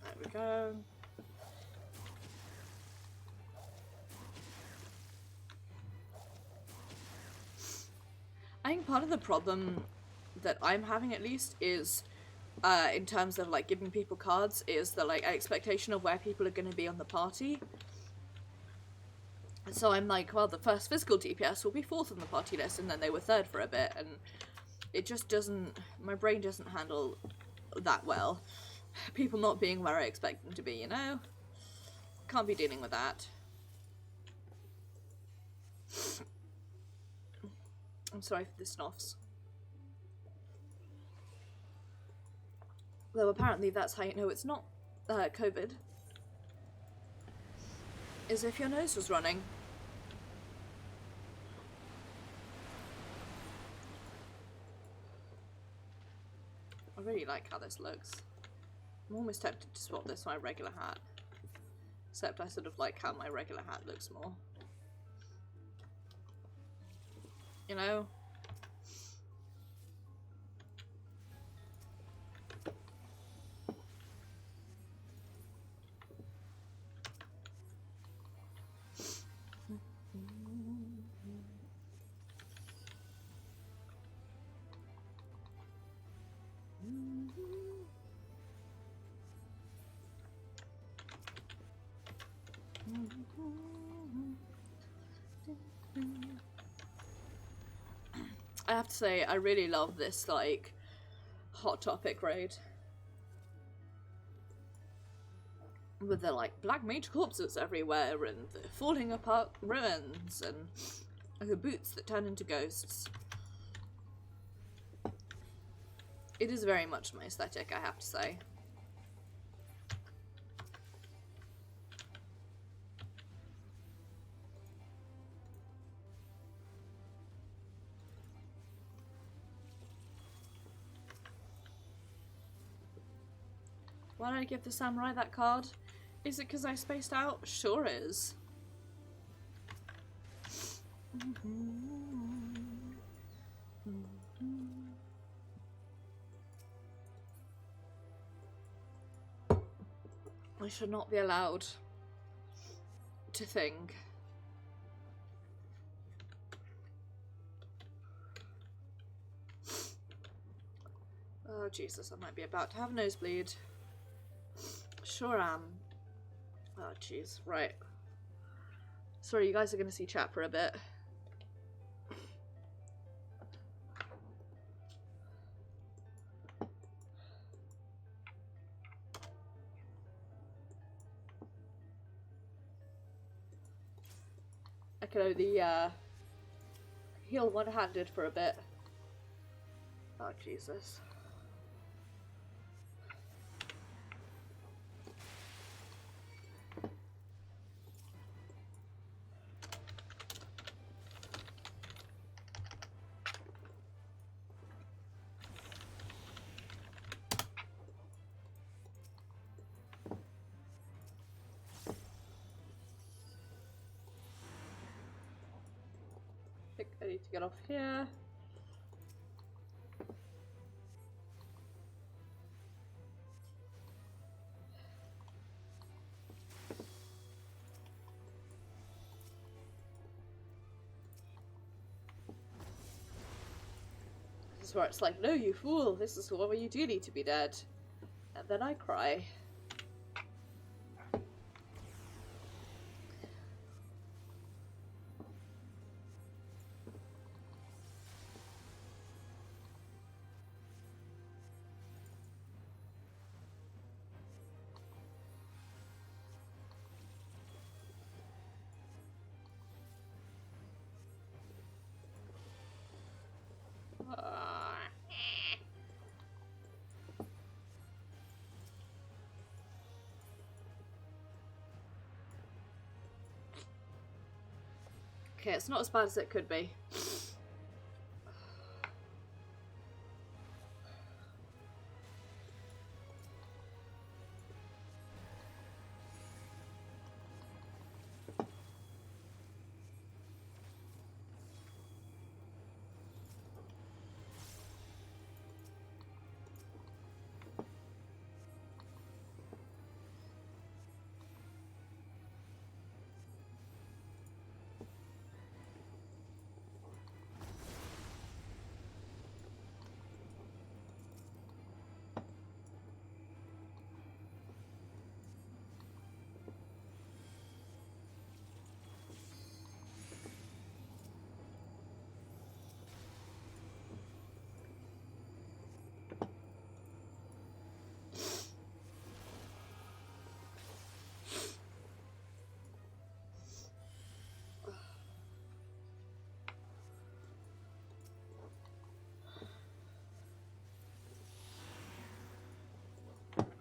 There we go. I think part of the problem that I'm having, at least, is in terms of like giving people cards, is the like expectation of where people are going to be on the party. So I'm like, well, the first physical DPS will be 4th on the party list, and then they were 3rd for a bit, and it just doesn't, my brain doesn't handle that well. People not being where I expect them to be, you know? Can't be dealing with that. I'm sorry for the snoffs. Though apparently that's how you know it's not COVID. Is if your nose was running. I really like how this looks. I'm almost tempted to swap this for my regular hat. Except I sort of like how my regular hat looks more. You know? I have to say, I really love this, like, Hot Topic raid. With the, like, black mage corpses everywhere, and the falling apart ruins, and the boots that turn into ghosts. It is very much my aesthetic, I have to say. Why did I give the samurai that card? Is it because I spaced out? Sure is. I should not be allowed to think. Oh Jesus, I might be about to have a nosebleed. Sure am. Oh jeez, right. Sorry, you guys are going to see chat for a bit. I can only heal one-handed for a bit. Oh Jesus. I think I need to get off here. This is where it's like, no you fool, this is where you do need to be dead. And then I cry. Okay, it's not as bad as it could be.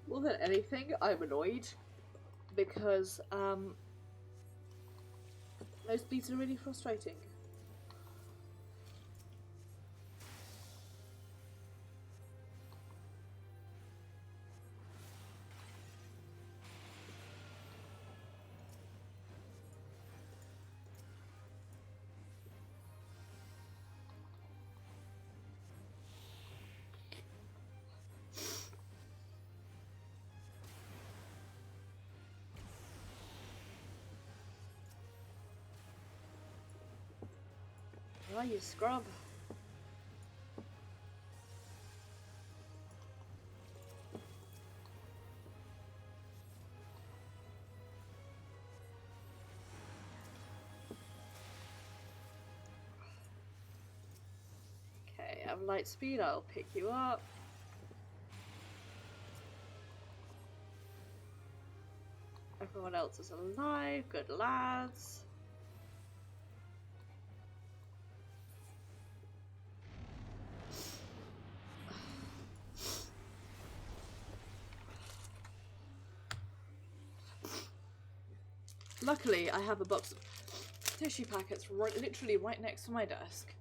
More than anything, I'm annoyed because those beats are really frustrating. Oh, you scrub. Okay, I'm light speed, I'll pick you up. Everyone else is alive, good lads. Luckily, I have a box of tissue packets literally right next to my desk.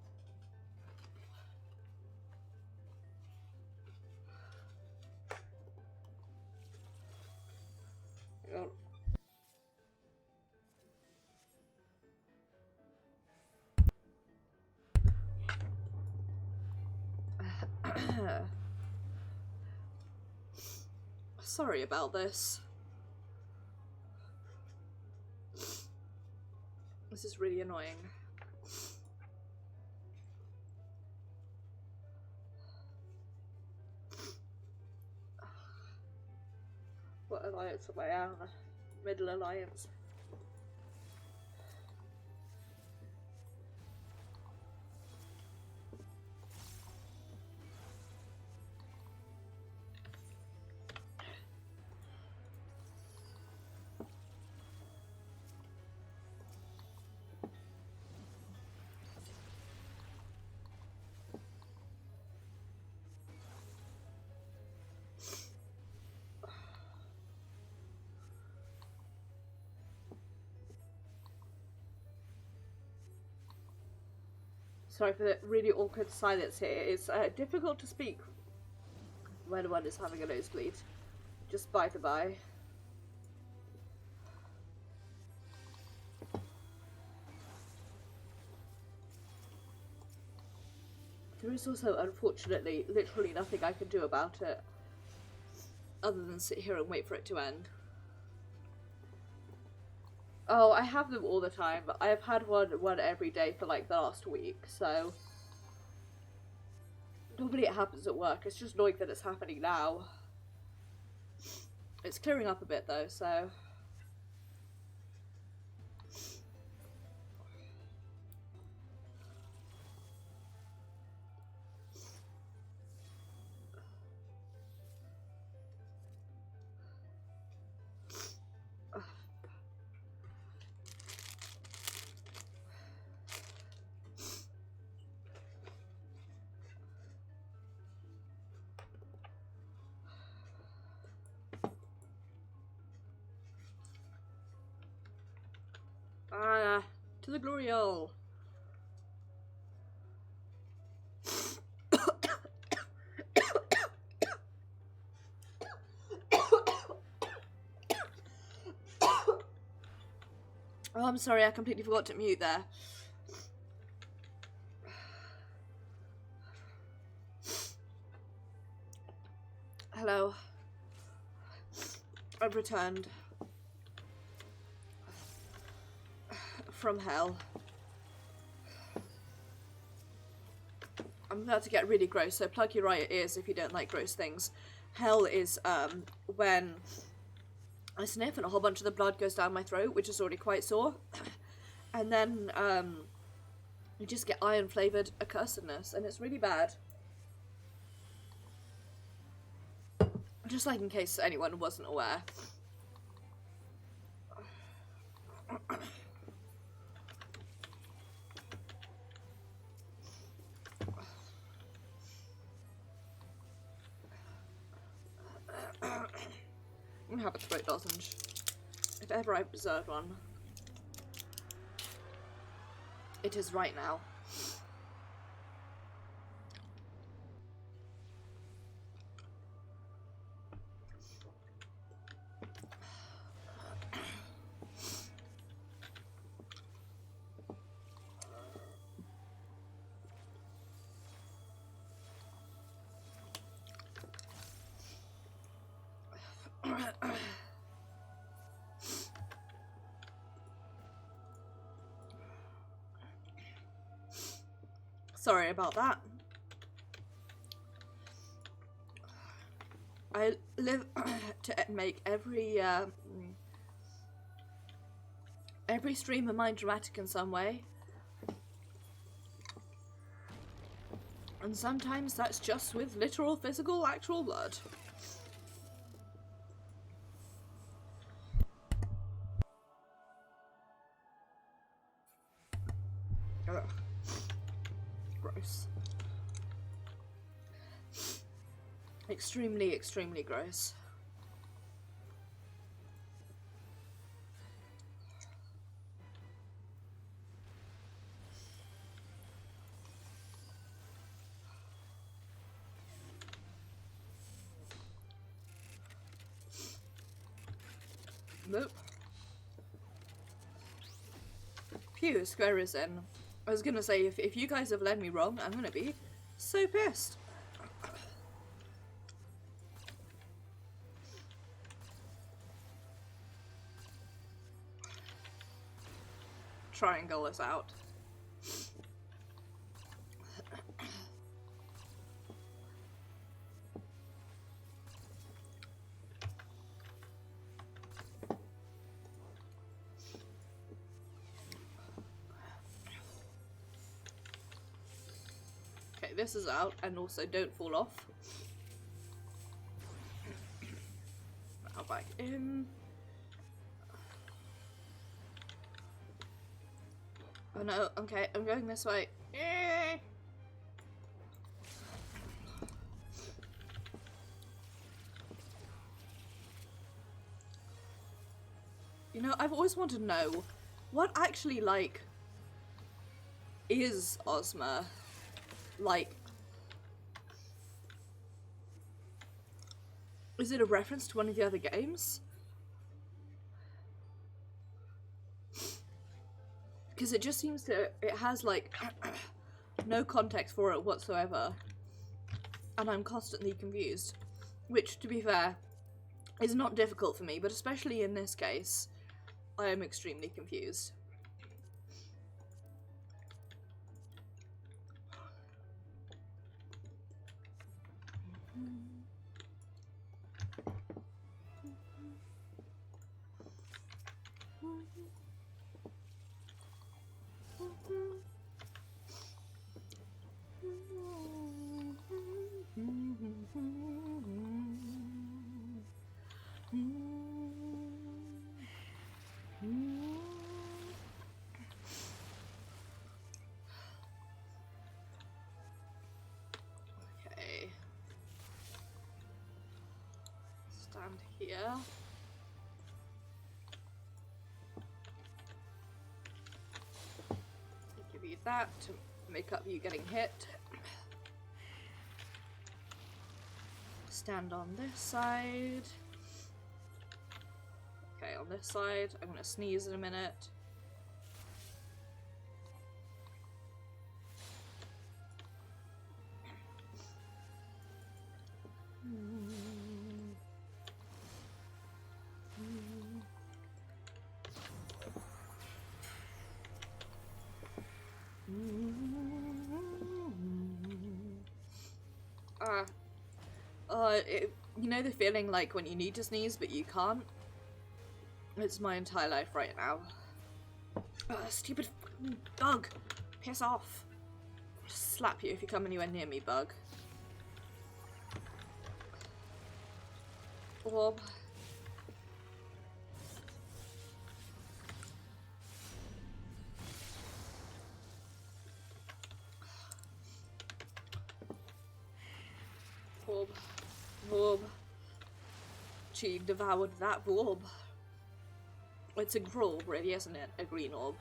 Sorry about this. This is really annoying. What alliance am I on? Middle alliance. Sorry for the really awkward silence here. It's difficult to speak when one is having a nosebleed. Just by the by. There is also, unfortunately, literally nothing I can do about it other than sit here and wait for it to end. Oh, I have them all the time. I have had one every day for like the last week, so normally it happens at work. It's just annoying that it's happening now. It's clearing up a bit though, so to the glory hole. Oh, I'm sorry, I completely forgot to mute there. Hello. I've returned from hell. I'm about to get really gross, so plug your right ears if you don't like gross things. Hell is when I sniff and a whole bunch of the blood goes down my throat, which is already quite sore. And then you just get iron flavoured accursedness, and it's really bad. Just like in case anyone wasn't aware. I'm gonna have a throat lozenge. If ever I deserved one. It is right now. Sorry about that. I live to make every stream of mine dramatic in some way. And sometimes that's just with literal, physical, actual blood. Ugh. Gross. Extremely, extremely gross. Nope. Phew, square is in. I was gonna say, if you guys have led me wrong, I'm gonna be so pissed. triangle this out. Okay, this is out, and also don't fall off. Now back in. Oh no, okay, I'm going this way. You know, I've always wanted to know what actually, like, is Ozma? Like, is it a reference to one of the other games? Because it just seems to, it has like no context for it whatsoever, and I'm constantly confused, which, to be fair, is not difficult for me, but especially in this case, I am extremely confused. Okay. Stand here. Give you that to make up you getting hit. Stand on this side. Okay, on this side. I'm gonna sneeze in a minute. You know the feeling like when you need to sneeze but you can't? It's my entire life right now. Stupid fucking bug! Piss off! I'll slap you if you come anywhere near me, bug. Orb. Orb. Orb. She devoured that orb. It's a orb, really, isn't it? A green orb.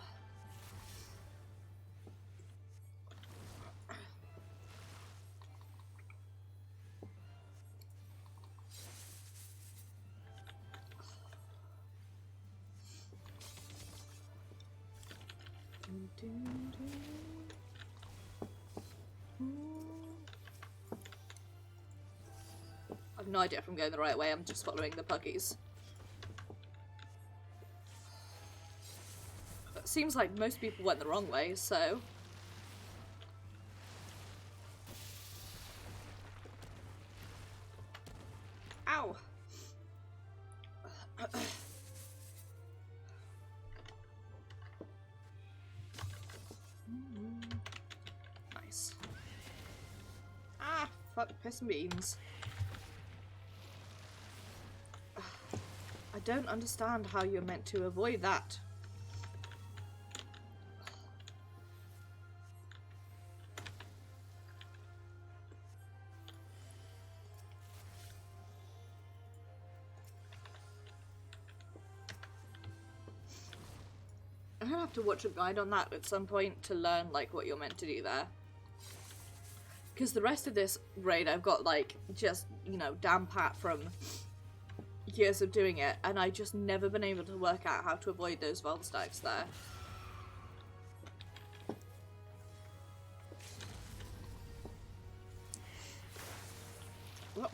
I've no idea if I'm going the right way, I'm just following the puggies. It seems like most people went the wrong way, so... Ow! Nice. Ah, fuck, piss and beans. I don't understand how you're meant to avoid that. I'm gonna have to watch a guide on that at some point to learn like what you're meant to do there. Because the rest of this raid I've got like just, you know, damn pat from years of doing it, and I just never been able to work out how to avoid those vol stacks there. Whoop.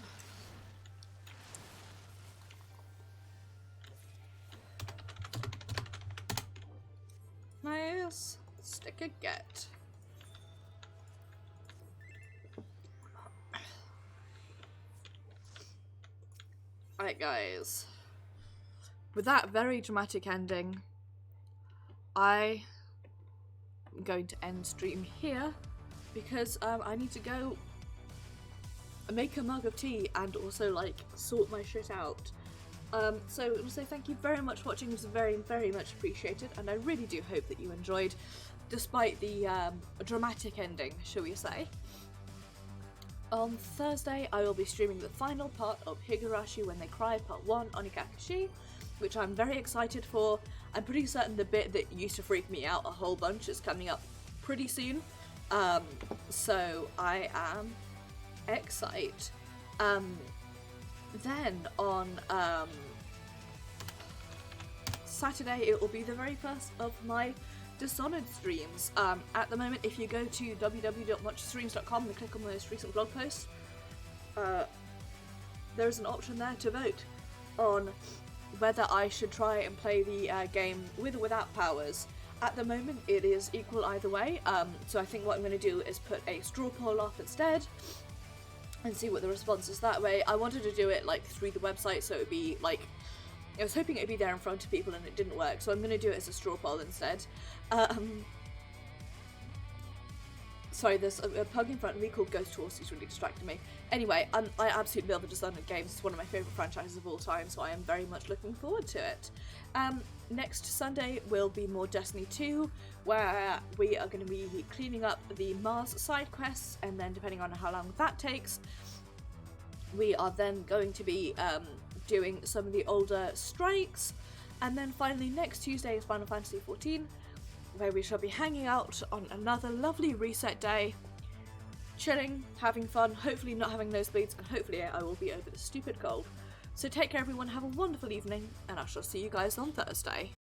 No. this. Stick a get. Alright guys, with that very dramatic ending, I am going to end stream here because I need to go make a mug of tea and also like sort my shit out. So I want to say thank you very much for watching. It was very, very much appreciated, and I really do hope that you enjoyed, despite the dramatic ending, shall we say. On Thursday, I will be streaming the final part of Higurashi When They Cry Part 1 on Ikakashi, which I'm very excited for. I'm pretty certain the bit that used to freak me out a whole bunch is coming up pretty soon, so I am excited. Then on Saturday, it will be the very first of my Dishonored streams. At the moment, if you go to www.watchstreams.com and click on the most recent blog post, there is an option there to vote on whether I should try and play the game with or without powers. At the moment, it is equal either way, so I think what I'm going to do is put a straw poll up instead and see what the response is that way. I wanted to do it like through the website, so it would be like, I was hoping it would be there in front of people and it didn't work, so I'm going to do it as a straw poll instead. Sorry, there's a pug in front of me called Ghost Horse who's really distracting me. Anyway, I absolutely love the Dishonored games. It's one of my favourite franchises of all time, so I am very much looking forward to it. Next Sunday will be more Destiny 2, where we are going to be cleaning up the Mars side quests, and then depending on how long that takes, we are then going to be doing some of the older strikes, and then finally next Tuesday is Final Fantasy XIV, where we shall be hanging out on another lovely reset day, chilling, having fun, hopefully not having nosebleeds, and hopefully I will be over the stupid cold. So take care everyone, have a wonderful evening, and I shall see you guys on Thursday.